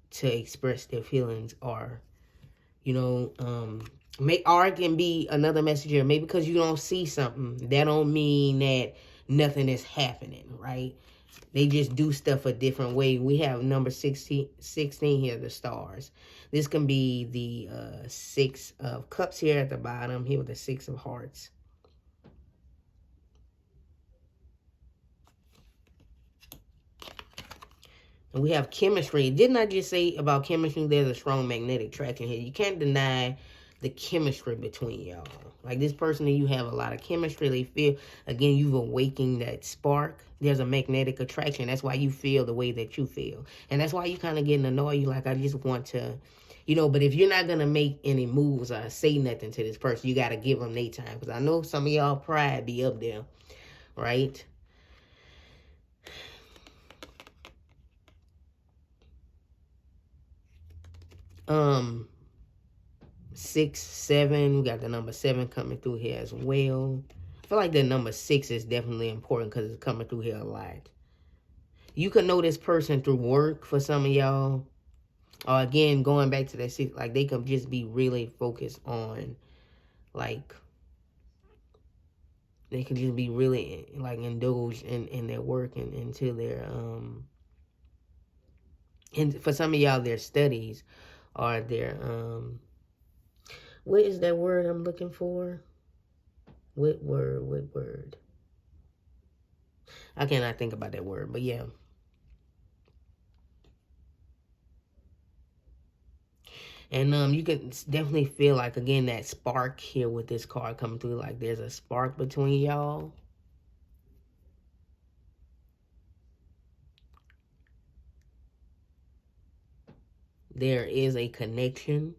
to express their feelings, or, you know, or it can be another message here. Maybe because you don't see something, that don't mean that nothing is happening, right? They just do stuff a different way. We have number 16 here, the stars. This can be the 6 of cups here at the bottom, here with the 6 of hearts. And we have chemistry. Didn't I just say about chemistry? There's a strong magnetic attraction here. You can't deny the chemistry between y'all. Like this person and you have a lot of chemistry. They feel, again, you've awakened that spark. There's a magnetic attraction. That's why you feel the way that you feel. And that's why you kind of getting annoyed. You like, I just want to, you know, but if you're not going to make any moves or say nothing to this person, you got to give them their time. Because I know some of y'all pride be up there, right? Six, 7, we got the number 7 coming through here as well. I feel like the number 6 is definitely important because it's coming through here a lot. You can know this person through work for some of y'all. Or again, going back to that 6, like they can just be really focused on, like, they can just be really like indulged in their work and into their and for some of y'all their studies or their what is that word I'm looking for? What word? I cannot think about that word, but yeah. And you can definitely feel like, again, that spark here with this card coming through. Like there's a spark between y'all. There is a connection.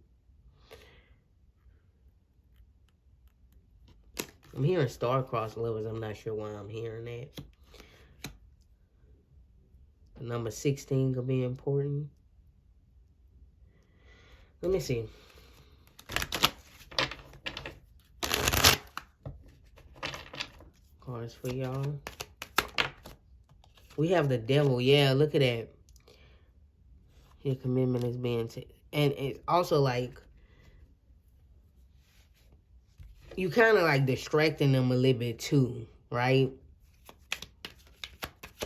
I'm hearing star-crossed lovers. I'm not sure why I'm hearing that. The number 16 could be important. Let me see. Cards for y'all. We have the devil. Yeah, look at that. Your commitment is being and it's also like you kind of like distracting them a little bit too, right?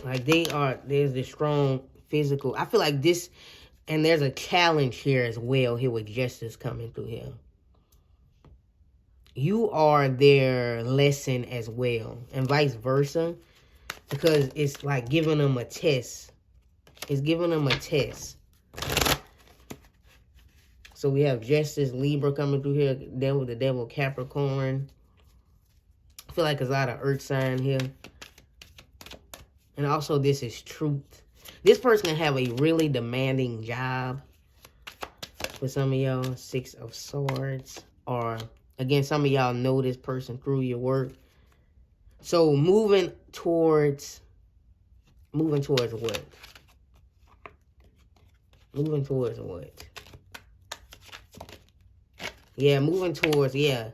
Like there's this strong physical. I feel like this, and there's a challenge here as well here with justice coming through here. You are their lesson as well, and vice versa, because it's like giving them a test. It's giving them a test. So we have Justice, Libra coming through here. Devil, the Devil, Capricorn. I feel like there's a lot of Earth sign here. And also this is Truth. This person can have a really demanding job. For some of y'all, Six of Swords. Or, again, some of y'all know this person through your work. So moving towards what? Moving towards what? Yeah, moving towards, yeah.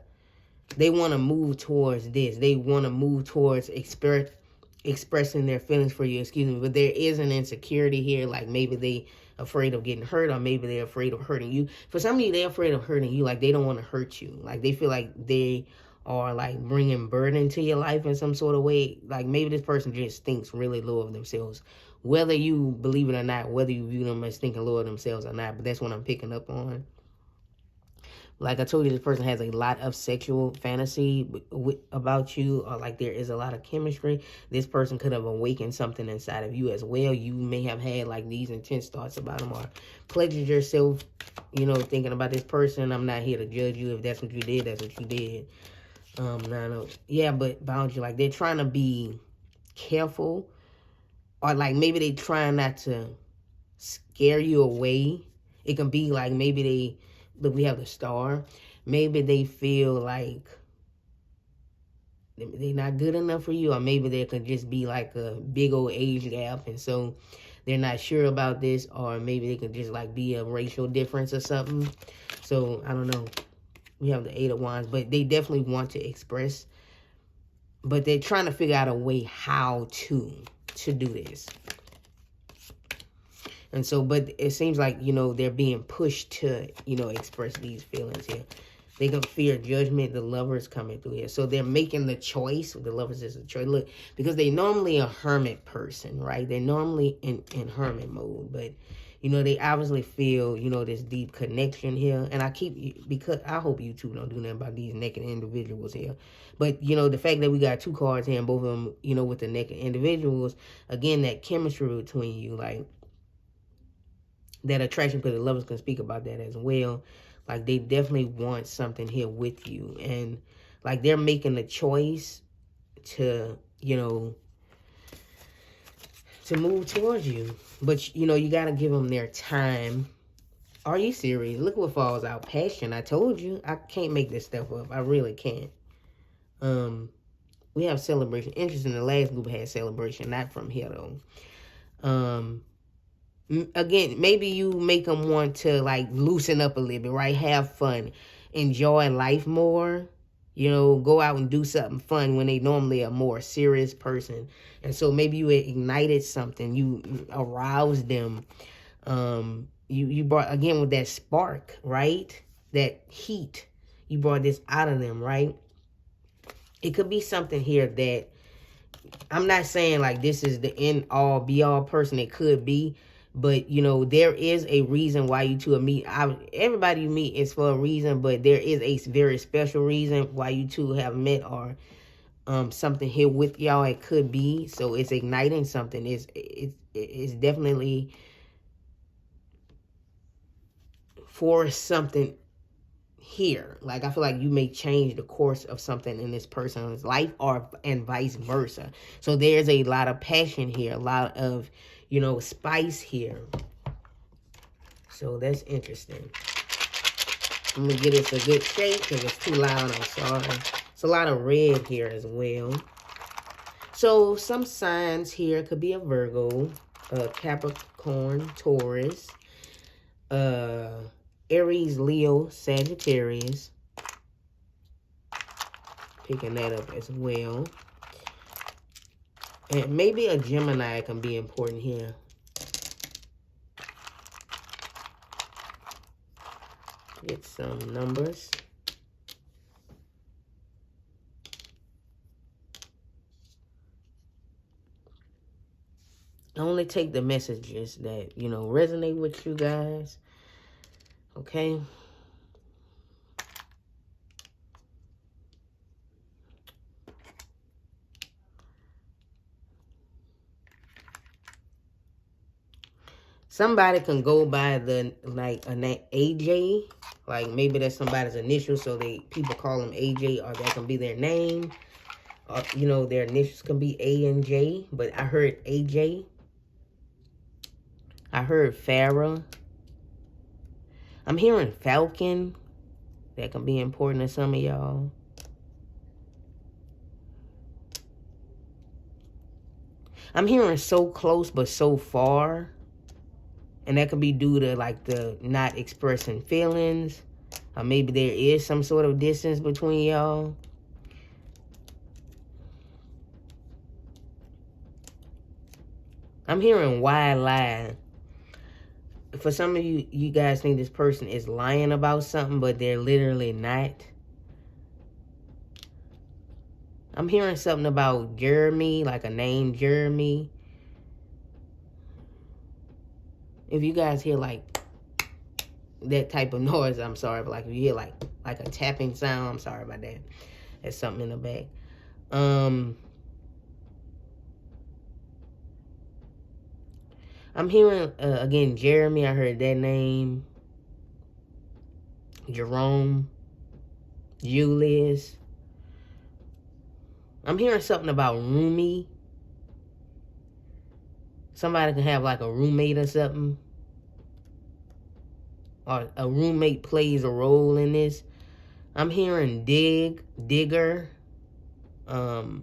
They want to move towards this. They want to move towards expressing their feelings for you, excuse me. But there is an insecurity here. Like maybe they afraid of getting hurt, or maybe they're afraid of hurting you. For some of you, they're afraid of hurting you. Like they don't want to hurt you. Like they feel like they are like bringing burden to your life in some sort of way. Like maybe this person just thinks really low of themselves. Whether you believe it or not, whether you view them as thinking low of themselves or not. But that's what I'm picking up on. Like I told you, this person has a lot of sexual fantasy about you, or like there is a lot of chemistry. This person could have awakened something inside of you as well. You may have had like these intense thoughts about them, or pleasured yourself, you know, thinking about this person. I'm not here to judge you. If that's what you did, that's what you did. No. Yeah, but boundary, like they're trying to be careful, or like maybe they trying not to scare you away. It can be like maybe they, look, we have the Star. Maybe they feel like they're not good enough for you, or maybe there could just be like a big old age gap, and so they're not sure about this, or maybe they could just like be a racial difference or something. So I don't know. We have the Eight of Wands, but they definitely want to express, but they're trying to figure out a way how to do this. And so, but it seems like, you know, they're being pushed to, you know, express these feelings here. They can fear judgment. The Lover's coming through here. So they're making the choice. The Lover's is a choice. Look, because they normally a hermit person, right? They're normally in hermit mode. But, you know, they obviously feel, you know, this deep connection here. And because I hope you two don't do nothing about these naked individuals here. But, you know, the fact that we got two cards here and both of them, you know, with the naked individuals, again, that chemistry between you, like, that attraction, because the Lovers can speak about that as well. Like they definitely want something here with you, and like they're making the choice to, you know, to move towards you. But you know, you got to give them their time. Are you serious? Look what falls out. Passion. I told you, I can't make this stuff up. I really can't. We have celebration. Interesting, the last group had celebration, not from here though. Again, maybe you make them want to like loosen up a little bit, right? Have fun, enjoy life more, you know, go out and do something fun when they normally are a more serious person. And so maybe you ignited something, you aroused them. You brought, again, with that spark, right? That heat, you brought this out of them, right? It could be something here that, I'm not saying like this is the end all be all person. It could be. But, you know, there is a reason why you two meet. Everybody you meet is for a reason, but there is a very special reason why you two have met, or something here with y'all. It could be. So it's igniting something. It's definitely for something here. Like, I feel like you may change the course of something in this person's life, and vice versa. So there's a lot of passion here, a lot of, you know, spice here. So that's interesting. I'm going to get it a good shake because it's too loud. I'm sorry. It's a lot of red here as well. So some signs here could be a Virgo, Capricorn, Taurus, Aries, Leo, Sagittarius. Picking that up as well. And maybe a Gemini can be important here. Get some numbers. Only take the messages that, you know, resonate with you guys. Okay? Somebody can go by the, like, a name AJ. Like, maybe that's somebody's initial, so people call them AJ, or that can be their name. Or, you know, their initials can be A and J. But I heard AJ. I heard Farrah. I'm hearing Falcon. That can be important to some of y'all. I'm hearing so close but so far. And that could be due to, like, the not expressing feelings. Or maybe there is some sort of distance between y'all. I'm hearing why lie. For some of you, you guys think this person is lying about something, but they're literally not. I'm hearing something about Jeremy, like a name Jeremy. If you guys hear, like, that type of noise, I'm sorry. But, like, if you hear, like a tapping sound, I'm sorry about that. There's something in the back. I'm hearing, again, Jeremy. I heard that name. Jerome. Julius. I'm hearing something about roomie. Somebody can have, like, a roommate or something. Or a roommate plays a role in this. I'm hearing digger. I'm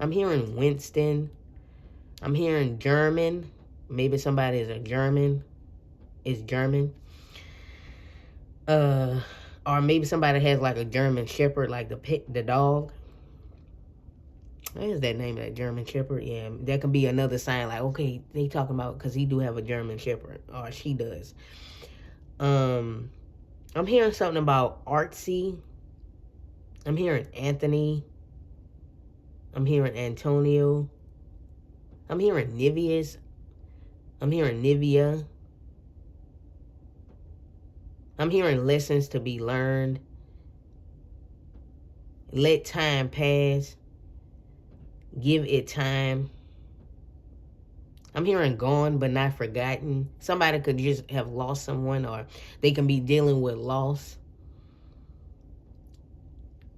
hearing Winston. I'm hearing German. Maybe somebody is a German. Is German. Or maybe somebody has, like, a German Shepherd, like the dog. What is that name of that German Shepherd? Yeah, that can be another sign, like, okay, they talking about, because he do have a German Shepherd, or she does. I'm hearing something about artsy. I'm hearing Anthony. I'm hearing Antonio. I'm hearing Nivea's. I'm hearing Nivea. I'm hearing lessons to be learned. Let time pass. Give it time. I'm hearing gone but not forgotten. Somebody could just have lost someone, or they can be dealing with loss.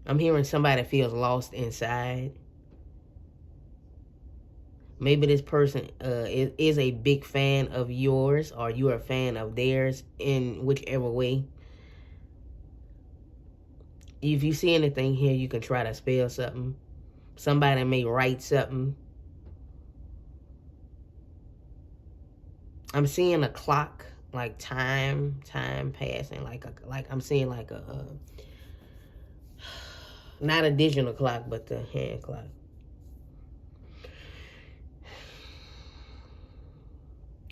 I'm hearing somebody feels lost inside. Maybe this person is a big fan of yours, or you're a fan of theirs, in whichever way. If you see anything here, you can try to spell something. Somebody may write something. I'm seeing a clock, like time passing, like I'm seeing like a not a digital clock, but the hand clock.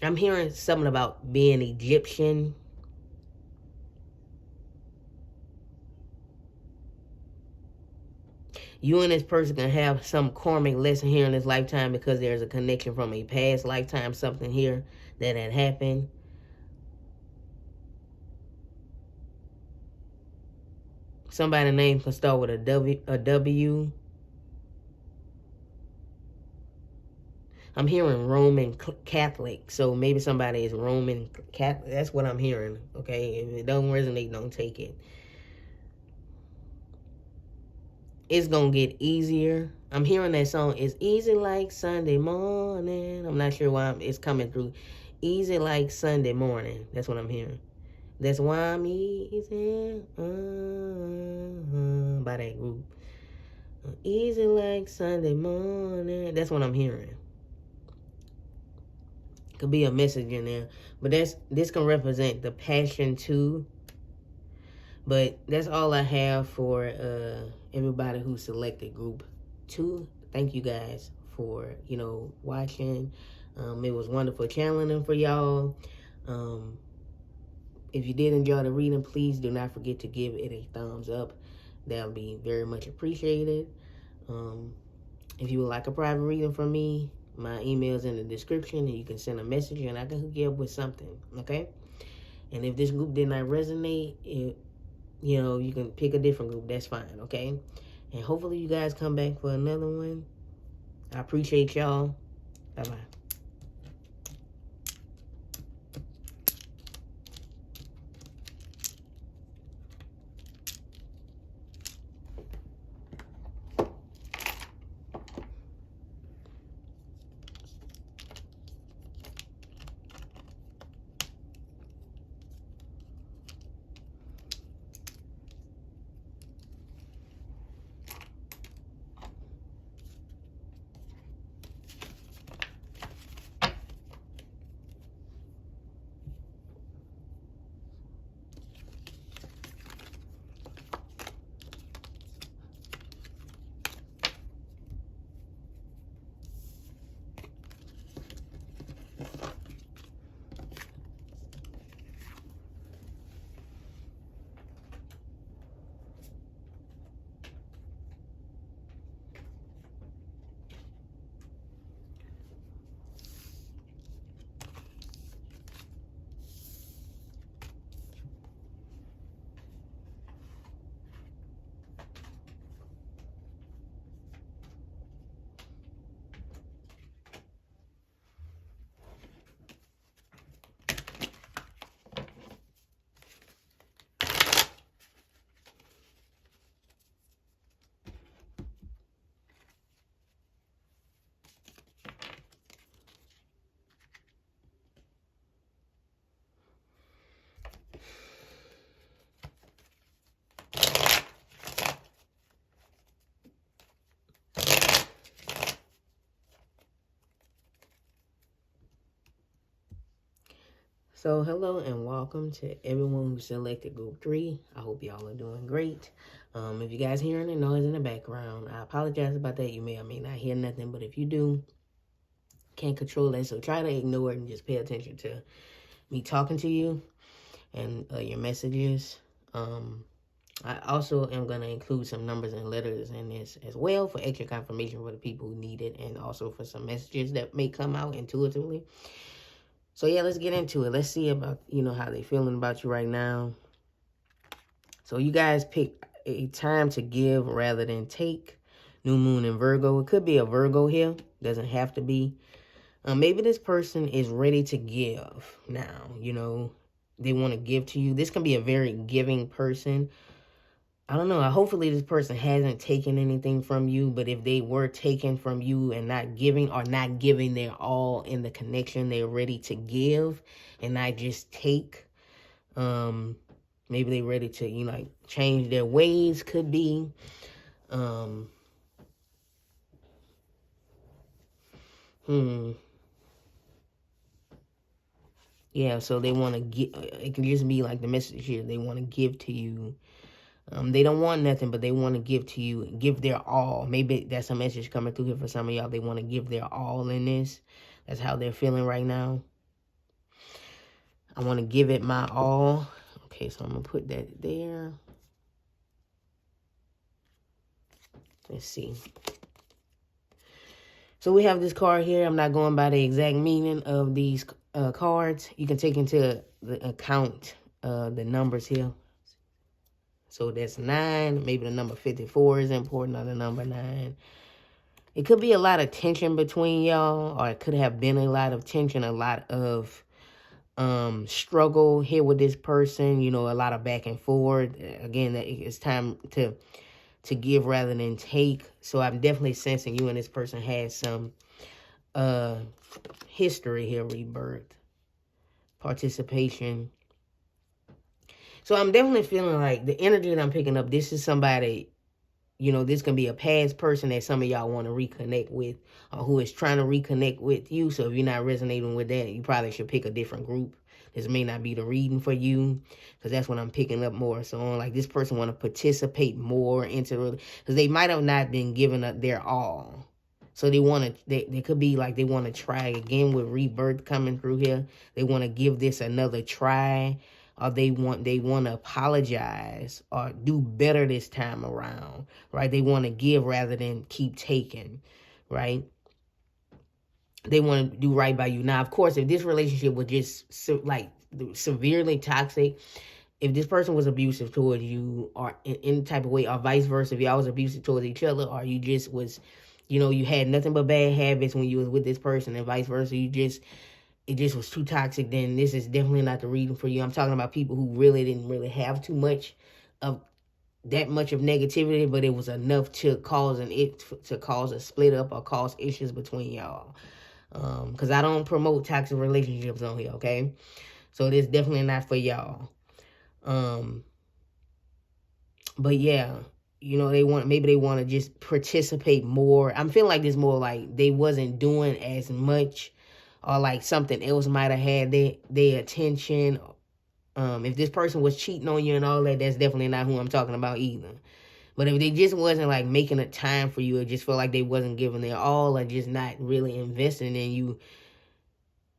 I'm hearing something about being Egyptian. You and this person can have some karmic lesson here in this lifetime, because there's a connection from a past lifetime, something here that had happened. Somebody's name can start with a W. I'm hearing Roman Catholic, so maybe somebody is Roman Catholic. That's what I'm hearing, okay? If it don't resonate, don't take it. It's going to get easier. I'm hearing that song, It's Easy Like Sunday Morning. I'm not sure why it's coming through. Easy like Sunday morning. That's what I'm hearing. That's why I'm easy. By that group. Easy like Sunday morning. That's what I'm hearing. Could be a message in there. But this can represent the passion too. But that's all I have for everybody who selected group 2. Thank you guys for, watching. It was wonderful channeling for y'all. if you did enjoy the reading, please do not forget to give it a thumbs up. That would be very much appreciated. If you would like a private reading from me, my email is in the description, and you can send a message and I can hook you up with something, okay? And if this group did not resonate, you can pick a different group. That's fine, okay? And hopefully you guys come back for another one. I appreciate y'all. Bye-bye. So hello and welcome to everyone who selected group 3. I hope y'all are doing great. If you guys hear any noise in the background, I apologize about that. You may or may not hear nothing, but if you do, can't control that. So try to ignore it and just pay attention to me talking to you and your messages. I also am going to include some numbers and letters in this as well for extra confirmation for the people who need it, and also for some messages that may come out intuitively. So yeah, let's get into it. Let's see about, how they feeling about you right now. So you guys pick a time to give rather than take. New moon in Virgo. It could be a Virgo here. Doesn't have to be. Maybe this person is ready to give now. They want to give to you. This can be a very giving person. I don't know. Hopefully this person hasn't taken anything from you, but if they were taken from you and not giving, or not giving their all in the connection, they're ready to give and not just take. Maybe they're ready to, change their ways, could be. Yeah, so they want to give. It can just be like the message here. They want to give to you. They don't want nothing, but they want to give to you, give their all. Maybe that's a message coming through here for some of y'all. They want to give their all in this. That's how they're feeling right now. I want to give it my all. Okay, so I'm going to put that there. Let's see. So we have this card here. I'm not going by the exact meaning of these cards. You can take into the account the numbers here. So that's 9. Maybe the number 54 is important, or the number 9. It could be a lot of tension between y'all, or it could have been a lot of tension, a lot of struggle here with this person, a lot of back and forth. Again, it's time to give rather than take. So I'm definitely sensing you and this person had some history here, rebirth, participation. So I'm definitely feeling like the energy that I'm picking up, this is somebody, this can be a past person that some of y'all want to reconnect with, or who is trying to reconnect with you. So if you're not resonating with that, you probably should pick a different group. This may not be the reading for you, because that's what I'm picking up more. So like this person want to participate more into, because they might have not been giving up their all. So they want to, they could be like, they want to try again with rebirth coming through here. They want to give this another try. or they want to apologize or do better this time around, right? They want to give rather than keep taking, right? They want to do right by you. Now, of course, if this relationship was just severely toxic, if this person was abusive towards you or in any type of way, or vice versa, if y'all was abusive towards each other, or you just was, you had nothing but bad habits when you was with this person, and vice versa, it just was too toxic, then this is definitely not the reason for you. I'm talking about people who really didn't really have too much of that much of negativity, but it was enough to cause a split up or cause issues between y'all. Because I don't promote toxic relationships on here, okay? So this definitely not for y'all. But yeah, maybe they want to just participate more. I'm feeling like this more like they wasn't doing as much, or like something else might have had their attention. If this person was cheating on you and all that, that's definitely not who I'm talking about either. But if they just wasn't like making a time for you, or just feel like they wasn't giving their all, or just not really investing in you,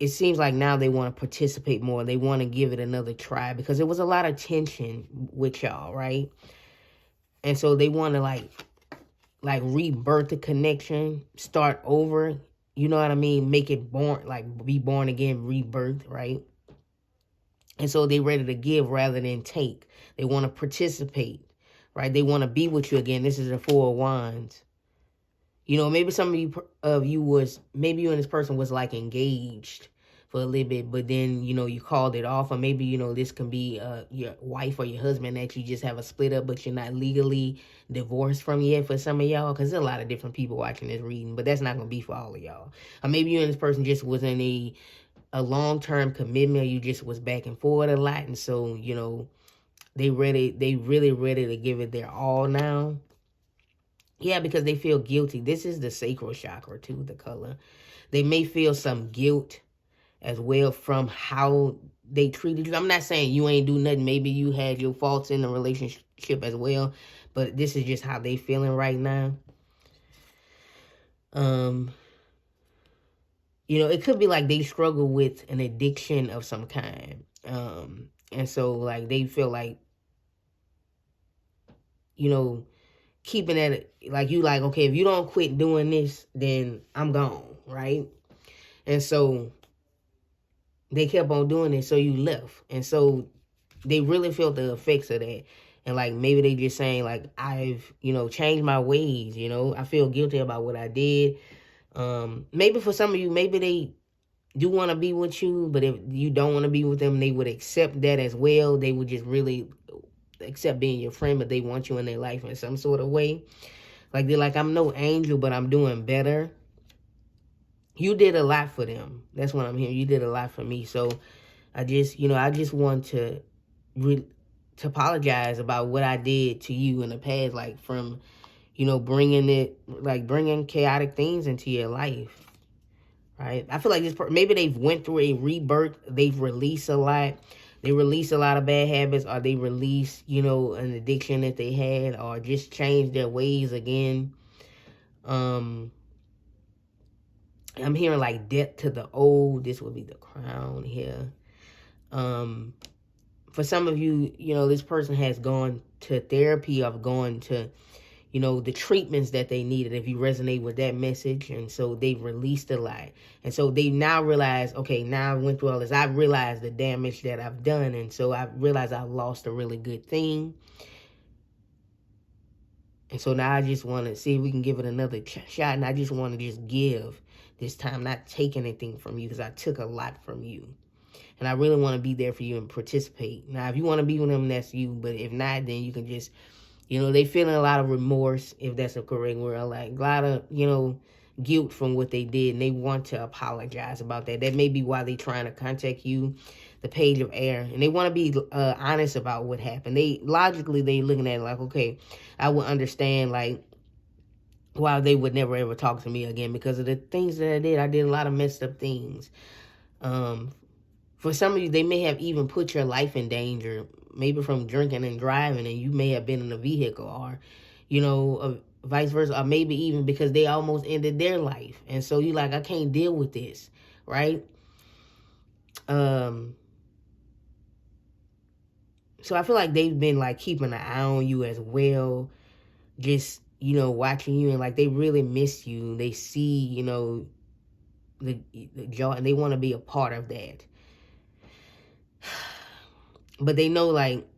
it seems like now they want to participate more. They want to give it another try because there was a lot of tension with y'all, right? And so they want to like rebirth the connection, start over. You know what I mean? Make it born, like be born again, rebirth, right? And so they ready to give rather than take. They want to participate, right? They want to be with you again. This is the Four of Wands. Maybe some of you was, maybe you and this person was like engaged for a little bit, but then, you called it off. Or maybe, this can be your wife or your husband that you just have a split up, but you're not legally divorced from yet for some of y'all. Because there's a lot of different people watching this reading, but that's not going to be for all of y'all. Or maybe you and this person just was in a long-term commitment. You just was back and forth a lot. And so, they really ready to give it their all now. Yeah, because they feel guilty. This is the sacral chakra too, the color. They may feel some guilt as well from how they treated you. I'm not saying you ain't do nothing. Maybe you had your faults in the relationship as well. But this is just how they feeling right now. It could be like they struggle with an addiction of some kind. And so like they feel like, keeping at like you like, okay, if you don't quit doing this, then I'm gone, right? And so they kept on doing it, so you left. And so they really felt the effects of that. And like maybe they just saying like, I've, changed my ways, I feel guilty about what I did. Maybe for some of you, maybe they do want to be with you, but if you don't want to be with them, they would accept that as well. They would just really accept being your friend, but they want you in their life in some sort of way. Like they're like, I'm no angel, but I'm doing better. You did a lot for them. That's what I'm hearing. You did a lot for me. So I just want to apologize about what I did to you in the past, like from, bringing chaotic things into your life, right? I feel like maybe they've went through a rebirth. They've released a lot. They release a lot of bad habits, or they release, an addiction that they had, or just change their ways again. I'm hearing like death to the old. This would be the crown here. For some of you, this person has gone to therapy or gone to, the treatments that they needed, if you resonate with that message. And so they've released a lot. And so they now realize, okay, now I went through all this. I realized the damage that I've done. And so I realized I've lost a really good thing. And so now I just want to see if we can give it another shot. And I just want to just give this time, not take anything from you, because I took a lot from you. And I really want to be there for you and participate. Now, if you want to be with them, that's you. But if not, then you can just, they feeling a lot of remorse, if that's a correct word. Like a lot of, guilt from what they did. And they want to apologize about that. That may be why they trying to contact you, the Page of Air. And they want to be honest about what happened. They looking at it like, okay, I would understand, like, why they would never ever talk to me again because of the things that I did. I did a lot of messed up things. For some of you, they may have even put your life in danger, maybe from drinking and driving, and you may have been in a vehicle, or, vice versa, or maybe even because they almost ended their life. And so you like, I can't deal with this, right? So I feel like they've been like keeping an eye on you as well. Just, you know, watching you, and like they really miss you. They see, you know, the joy, and they want to be a part of that. But they know, like,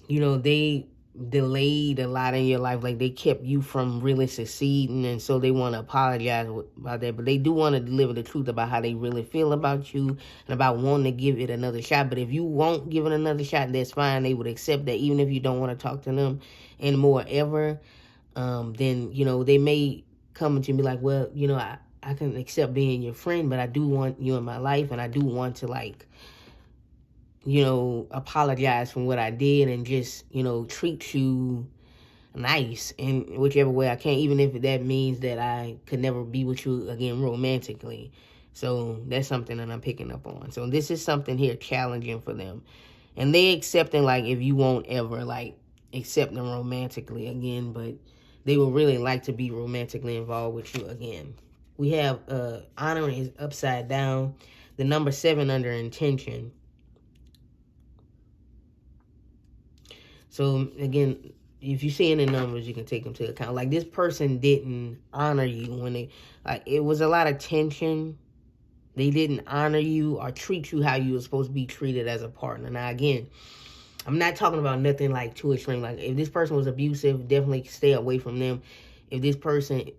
you know, they delayed a lot in your life. Like, they kept you from really succeeding, and so they want to apologize about that. But they do want to deliver the truth about how they really feel about you and about wanting to give it another shot. But if you won't give it another shot, that's fine. They would accept that, even if you don't want to talk to them anymore ever. Then, you know, they may come to me like, well, you know, I can accept being your friend, but I do want you in my life, and I do want to, like, you know, apologize for what I did and just, you know, treat you nice in whichever way I can, even if that means that I could never be with you again romantically. So that's something that I'm picking up on. So this is something here challenging for them. And they accepting, like, if you won't ever, like, accept them romantically again, but they would really like to be romantically involved with you again. We have honor is upside down. The number 7 under intention. So, again, if you see any numbers, you can take them to account. Like, this person didn't honor you when they, like, it was a lot of tension. They didn't honor you or treat you how you were supposed to be treated as a partner. Now, again, I'm not talking about nothing like too extreme. Like, if this person was abusive, definitely stay away from them. If this person,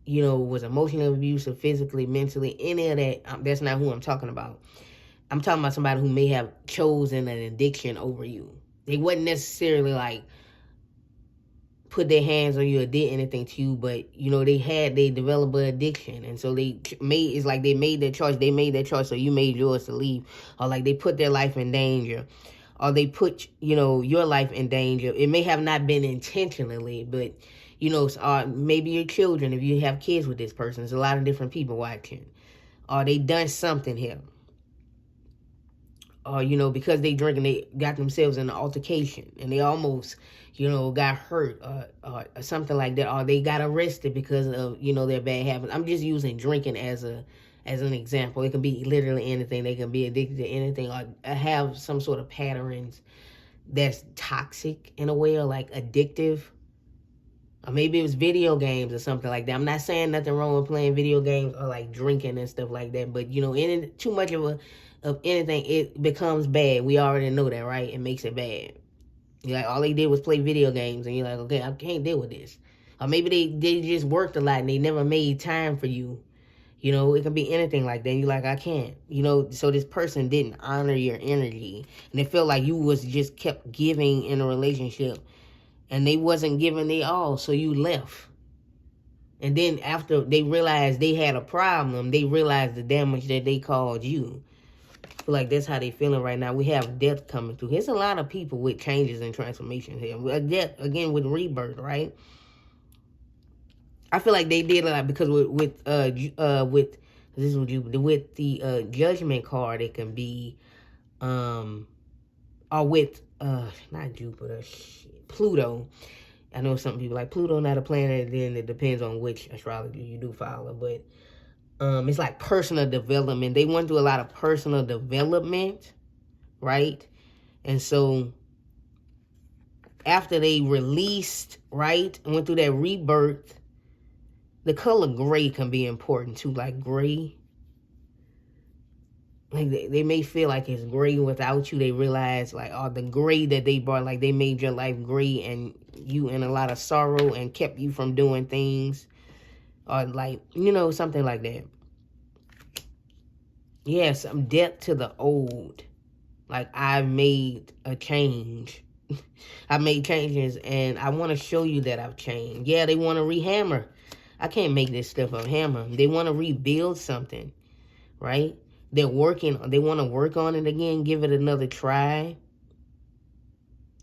you know, was emotionally abusive, physically, mentally, any of that, that's not who I'm talking about. I'm talking about somebody who may have chosen an addiction over you. They wasn't necessarily, like, put their hands on you or did anything to you, but, you know, they developed an addiction, and so it's like they made their choice, so you made yours to leave, or like they put their life in danger, or they put, you know, your life in danger. It may have not been intentionally, but, you know, maybe your children, if you have kids with this person, there's a lot of different people watching, or they done something here. Or, you know, because they drink and they got themselves in an altercation and they almost, you know, got hurt or something like that. Or they got arrested because of, you know, their bad habits. I'm just using drinking as an example. It can be literally anything. They can be addicted to anything or have some sort of patterns that's toxic in a way, or like addictive. Or maybe it was video games or something like that. I'm not saying nothing wrong with playing video games or like drinking and stuff like that. But, you know, too much of anything, it becomes bad. We already know that, right? It makes it bad. You're like, all they did was play video games, and you're like, okay, I can't deal with this. Or maybe they just worked a lot and they never made time for you. You know, it can be anything like that. You're like, I can't. You know, so this person didn't honor your energy, and they felt like you was just kept giving in a relationship, and they wasn't giving their all, so you left. And then after they realized they had a problem, they realized the damage that they caused you. I feel like that's how they feeling right now. We have death coming through. There's a lot of people with changes and transformations here. Death, again, with rebirth, right? I feel like they did a lot because with the judgment card, it can be or with not Jupiter, Pluto. I know some people like Pluto not a planet, then it depends on which astrology you do follow, but it's like personal development. They went through a lot of personal development, right? And so after they released, right, and went through that rebirth, the color gray can be important too, like gray. Like they may feel like it's gray without you. They realize, like, oh, the gray that they brought, like they made your life gray and you in a lot of sorrow and kept you from doing things. Or like, you know, something like that. Yes, I'm death to the old. Like, I've made a change. I made changes, and I want to show you that I've changed. Yeah, they want to rehammer. I can't make this stuff up hammer. They want to rebuild something, right? They want to work on it again, give it another try.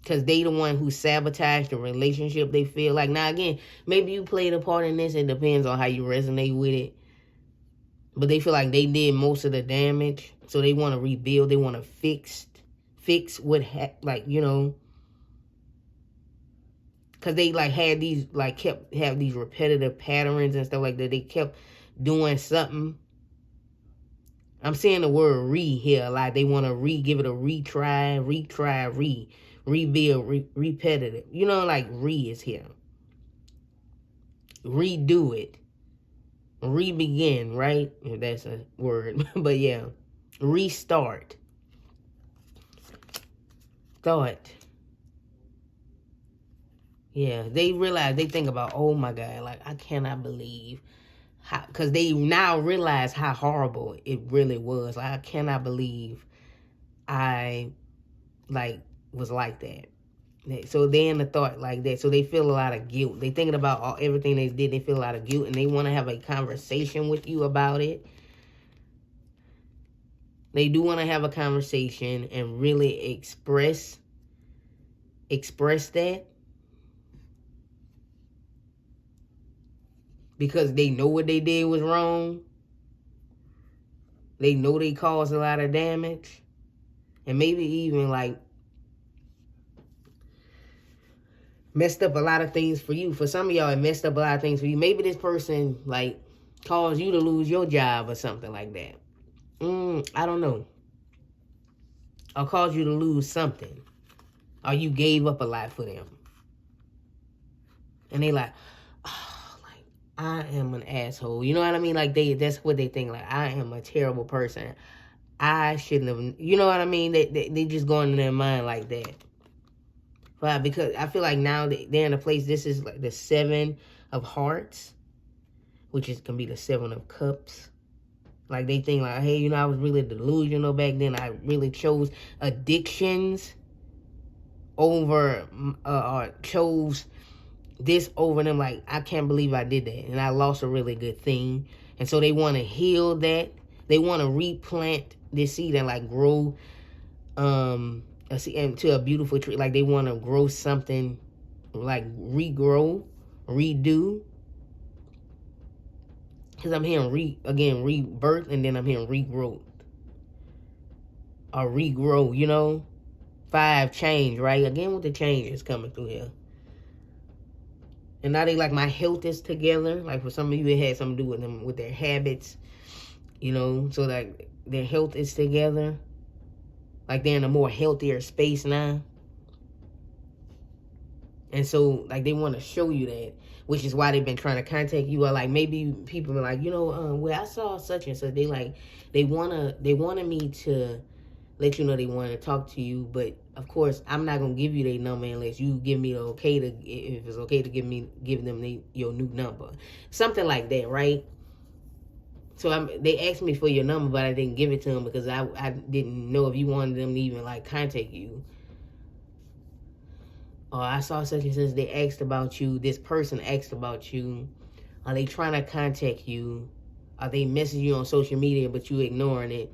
Because they the one who sabotaged the relationship, they feel like. Now, again, maybe you played a part in this. It depends on how you resonate with it. But they feel like they did most of the damage. So they want to rebuild. They want to fix what, like, you know. Because they, like, had these, like, have these repetitive patterns and stuff like that. They kept doing something. I'm seeing the word re here a lot. They want to give it a retry, rebuild, repetitive. You know, like re is here. Redo it. Re-begin, right? If that's a word. But yeah. Restart. Thought. Yeah, they realize, they think about, oh my God, like, I cannot believe how, because they now realize how horrible it really was. Like, I cannot believe I, like, was like that. So they in the thought like that. So they feel a lot of guilt. They thinking about everything they did. They feel a lot of guilt, and they want to have a conversation with you about it. They do want to have a conversation and really express that, because they know what they did was wrong. They know they caused a lot of damage, and maybe even like messed up a lot of things for you. For some of y'all, it messed up a lot of things for you. Maybe this person like caused you to lose your job or something like that. I don't know. Or caused you to lose something. Or you gave up a lot for them. And they like, oh, like, I am an asshole. You know what I mean? Like, that's what they think. Like, I am a terrible person. I shouldn't have, you know what I mean? They just go into their mind like that. But because I feel like now they're in a place, this is like the 7 of Hearts, which can be the 7 of Cups. Like, they think like, hey, you know, I was really delusional back then. I really chose addictions over, or chose this over them. Like, I can't believe I did that. And I lost a really good thing. And so they want to heal that. They want to replant this seed and like grow into a beautiful tree. Like, they want to grow something, like regrow, redo. Because I'm hearing rebirth, and then I'm hearing regrowth. Or regrow, you know? 5, change, right? Again, with the changes coming through here. And now they like, my health is together. Like, for some of you, it had something to do with them, with their habits. You know? So, like, their health is together. Like, they're in a more healthier space now. And so, like, they want to show you that, which is why they've been trying to contact you. Or, like, maybe people are like, you know, well, I saw such and such. They wanted me to let you know they want to talk to you. But, of course, I'm not going to give you their number unless you give me the okay to, if it's okay to give them your new number. Something like that, right? So they asked me for your number, but I didn't give it to them because I didn't know if you wanted them to even, like, contact you. Or I saw such and such, they asked about you, this person asked about you. Are they trying to contact you? Are they messaging you on social media, but you ignoring it?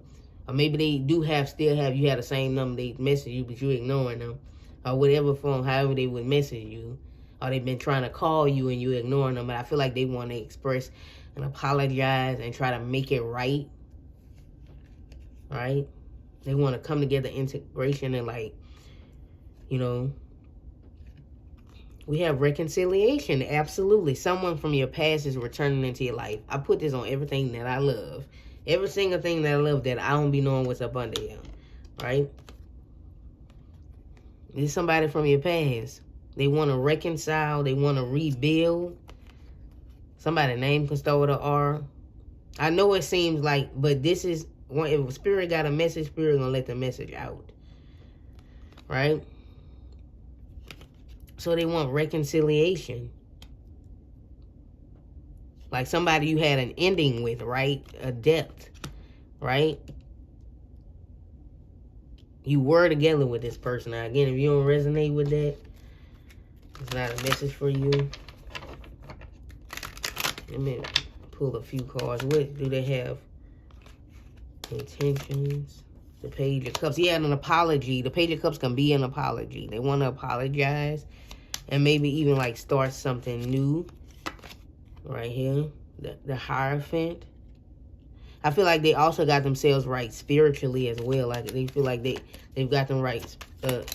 Or maybe they do still have you had the same number, they message you, but you ignoring them. Or whatever form, however they would message you. Or they've been trying to call you and you ignoring them. But I feel like they want to express and apologize and try to make it right. Right? They want to come together, integration, and like, you know, we have reconciliation. Absolutely. Someone from your past is returning into your life. I put this on everything that I love. Every single thing that I love, that I don't be knowing what's up under here. Right? This is somebody from your past. They want to reconcile. They want to rebuild. Somebody's name can start with an R. I know it seems like, but this is, if Spirit got a message, Spirit gonna let the message out. Right? So they want reconciliation. Like somebody you had an ending with, right? A depth, right? You were together with this person. Now, again, if you don't resonate with that, it's not a message for you. Let me pull a few cards. What do they have? Intentions. The Page of Cups. Yeah, an apology. The Page of Cups can be an apology. They want to apologize. And maybe even like start something new. Right here. The Hierophant. I feel like they also got themselves right spiritually as well. Like they feel like they've got them right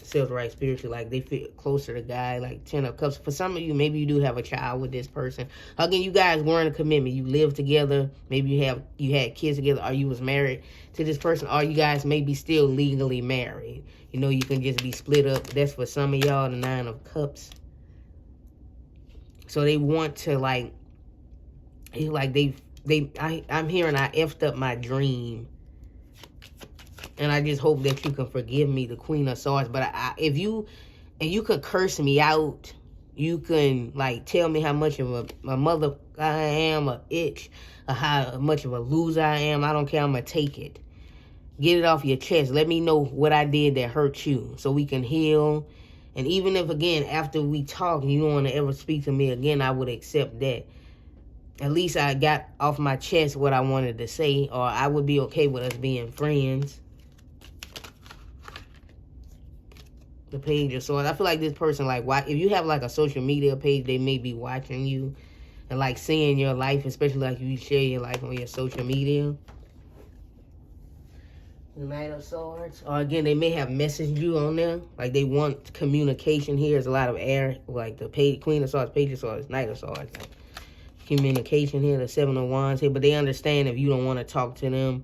selves right spiritually. Like they feel closer to God. Like 10 of Cups. For some of you, maybe you do have a child with this person. Again, you guys weren't a commitment. You lived together. Maybe you had kids together, or you was married to this person, or you guys may be still legally married. You know, you can just be split up. That's for some of y'all, the 9 of Cups. So they want to like I'm hearing I effed up my dream. And I just hope that you can forgive me, the Queen of Swords. But if you could curse me out, you can like tell me how much of a mother I am, a itch, or how much of a loser I am. I don't care. I'm gonna take it. Get it off your chest. Let me know what I did that hurt you, so we can heal. And even if again after we talk, you don't want to ever speak to me again, I would accept that. At least I got off my chest what I wanted to say, or I would be okay with us being friends. The Page of Swords. I feel like this person, like, if you have like a social media page, they may be watching you and like seeing your life, especially like if you share your life on your social media. The Knight of Swords. Or again, they may have messaged you on there. Like they want communication here. There's a lot of air. Like the Queen of Swords, Page of Swords, Knight of Swords. Like, communication here, the 7 of Wands here, but they understand if you don't want to talk to them,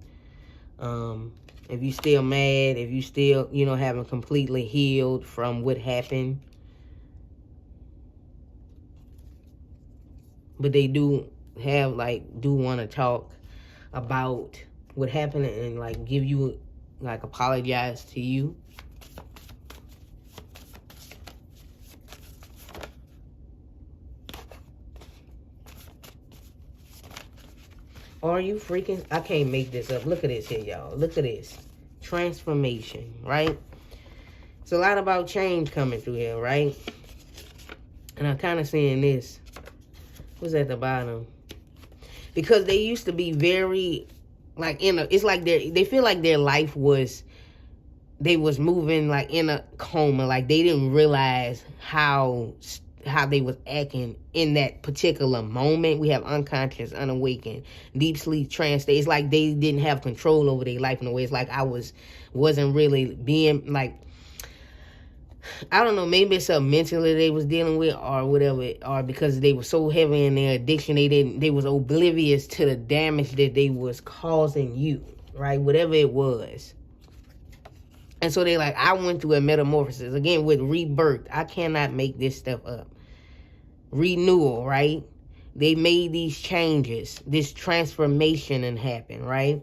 if you still mad, if you still, you know, haven't completely healed from what happened. But they do want to talk about what happened and like give you, like apologize to you. Are you freaking... I can't make this up. Look at this here, y'all. Look at this. Transformation, right? It's a lot about change coming through here, right? And I'm kind of seeing this. What's at the bottom? Because they used to be very... like, it's like they feel like their life was... they was moving, like, in a coma. Like, they didn't realize how they was acting in that particular moment. We have unconscious, unawakened, deep sleep, trance state. It's like they didn't have control over their life in a way. It's like I wasn't really being like, I don't know, maybe it's something mentally they was dealing with or whatever, or because they were so heavy in their addiction, they was oblivious to the damage that they was causing you, right? Whatever it was. And so they like, I went through a metamorphosis. Again, with rebirth. I cannot make this stuff up. Renewal, right? They made these changes. This transformation and happened, right?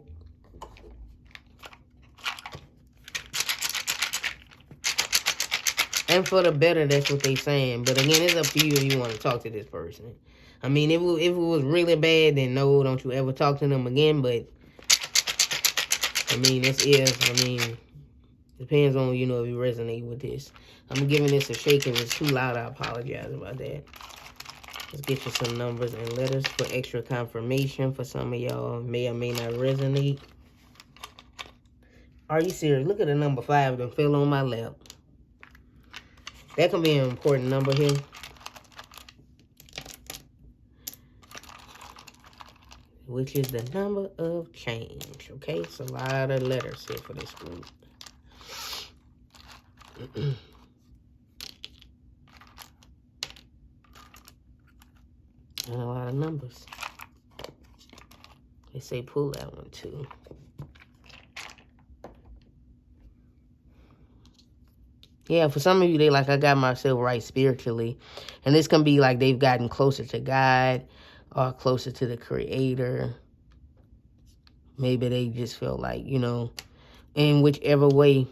And for the better, that's what they saying. But again, it's up to you if you want to talk to this person. I mean, if it was really bad, then no, don't you ever talk to them again. But, I mean, depends on, you know, if you resonate with this. I'm giving this a shake. If it's too loud, I apologize about that. Let's get you some numbers and letters for extra confirmation for some of y'all. May or may not resonate. Are you serious? Look at the number 5 that fell on my lap. That can be an important number here. Which is the number of change. Okay, it's a lot of letters here for this group. And a lot of numbers. They say pull that one too. Yeah, for some of you, they like, I got myself right spiritually. And this can be like they've gotten closer to God or closer to the Creator. Maybe they just feel like, you know, in whichever way.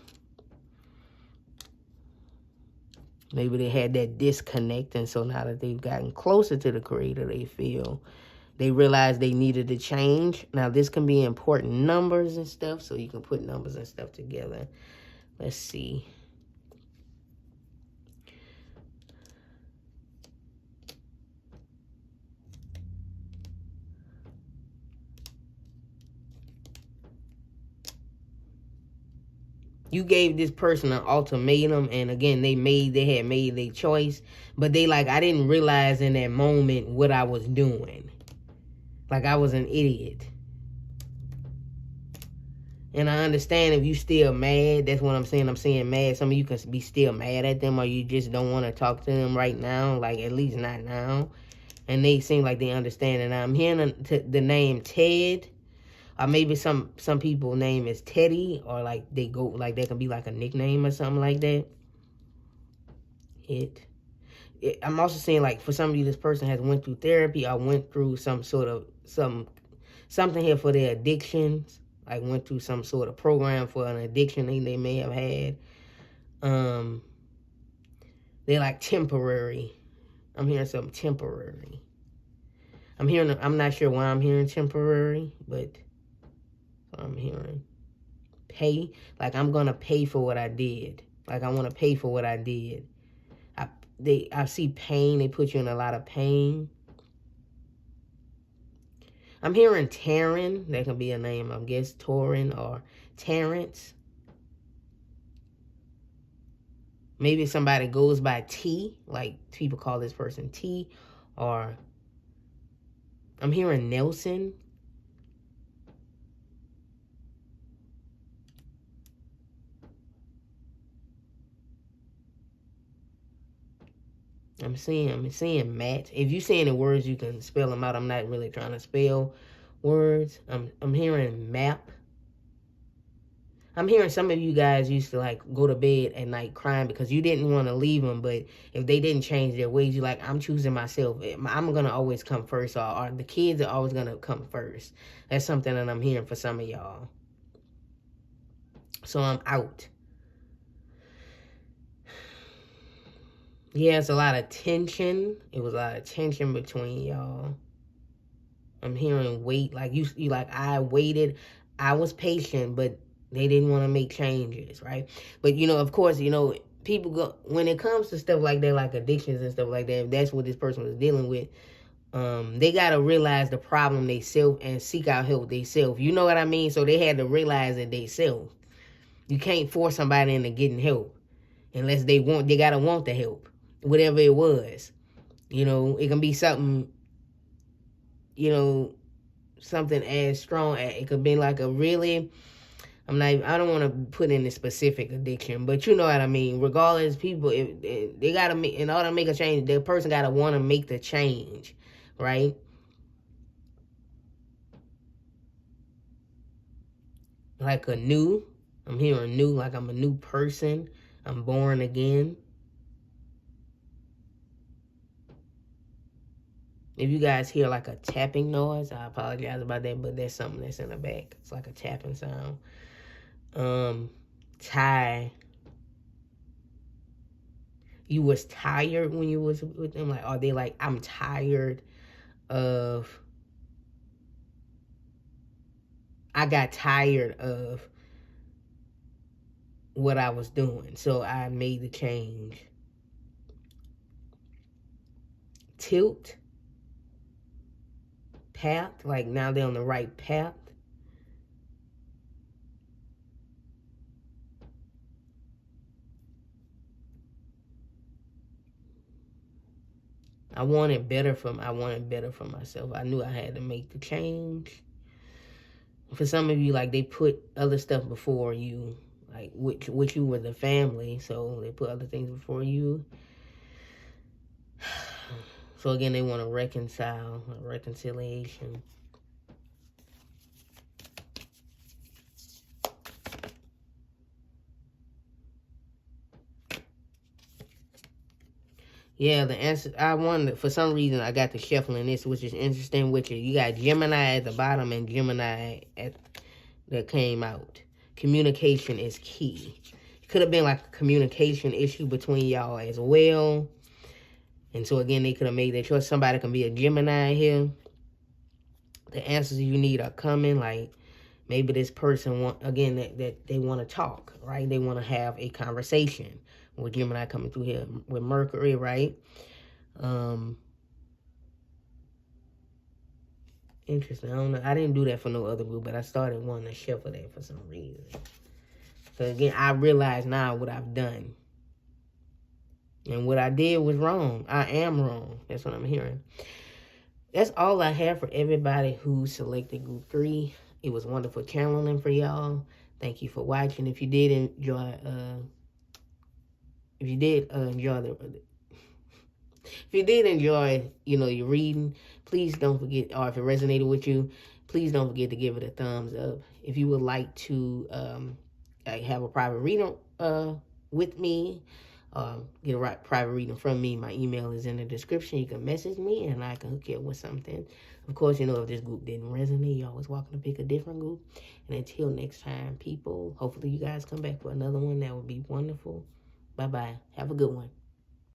Maybe they had that disconnect, and so now that they've gotten closer to the Creator, they realize they needed to change. Now, this can be important numbers and stuff, so you can put numbers and stuff together. Let's see. You gave this person an ultimatum, and again, they had made their choice, but they like, I didn't realize in that moment what I was doing. Like I was an idiot. And I understand if you still mad. That's what I'm saying. I'm saying mad. Some of you can be still mad at them, or you just don't want to talk to them right now. Like, at least not now. And they seem like they understand. And I'm hearing the name Ted. Or maybe some people name is Teddy. Or like they go, like that can be like a nickname or something like that. I'm also saying, like, for some of you, this person has went through therapy or went through some sort of something here for their addictions. Like, went through some sort of program for an addiction they may have had. They're like temporary. I'm hearing something temporary. I'm not sure why I'm hearing temporary, but I'm hearing pay. Like, I'm gonna pay for what I did. Like, I want to pay for what I did. I see pain. They put you in a lot of pain. I'm hearing Taryn. That can be a name, I guess. Torin or Terrence. Maybe somebody goes by T. Like, people call this person T. Or I'm hearing Nelson. I'm seeing Matt. If you're saying the words, you can spell them out. I'm not really trying to spell words. I'm hearing map. I'm hearing some of you guys used to like go to bed at night crying because you didn't want to leave them, but if they didn't change their ways, you're like, I'm choosing myself. I'm gonna always come first, or the kids are always gonna come first. That's something that I'm hearing for some of y'all. So I'm out. Yeah, it's a lot of tension. It was a lot of tension between y'all. I'm hearing wait. Like, you like, I waited. I was patient, but they didn't want to make changes, right? But, of course, people go, when it comes to stuff like that, like addictions and stuff like that, if that's what this person was dealing with, they got to realize the problem they self and seek out help they self. You know what I mean? So they had to realize it they self. You can't force somebody into getting help unless they got to want the help. Whatever it was, it can be something, something as strong. It could be like a really, I don't want to put in a specific addiction, but you know what I mean. Regardless, people, if they got to make, in order to make a change, the person got to want to make the change, right? Like I'm hearing new, like I'm a new person. I'm born again. If you guys hear like a tapping noise, I apologize about that, but there's something that's in the back. It's like a tapping sound. Ty. You was tired when you was with them? Like, are they like, I'm tired of, I got tired of what I was doing, so I made the change. Tilt. Path, like now they're on the right path. I wanted better for myself. I knew I had to make the change. For some of you, like, they put other stuff before you, like which you were the family, so they put other things before you. So again, they want to reconcile, a reconciliation. Yeah, the answer, I wanted, for some reason, I got the shuffling this, which is interesting, which is, you got Gemini at the bottom and Gemini that came out. Communication is key. It could have been like a communication issue between y'all as well. And so, again, they could have made that choice. Somebody can be a Gemini here. The answers you need are coming. Like, maybe this person that they want to talk, right? They want to have a conversation. With Gemini coming through here with Mercury, right? Interesting. I don't know. I didn't do that for no other group, but I started wanting to shuffle that for some reason. So, again, I realize now what I've done. And what I did was wrong. I am wrong. That's what I'm hearing. That's all I have for everybody who selected group 3. It was wonderful channeling for y'all. Thank you for watching. If you did enjoy, if you did enjoy, your reading, please don't forget, or if it resonated with you, please don't forget to give it a thumbs up. If you would like to have a private reading with me, get a private reading from me, my email is in the description. You can message me and I can hook you up with something. Of course, if this group didn't resonate, you're always welcome to pick a different group. And until next time, people, hopefully you guys come back for another one. That would be wonderful. Bye-bye. Have a good one.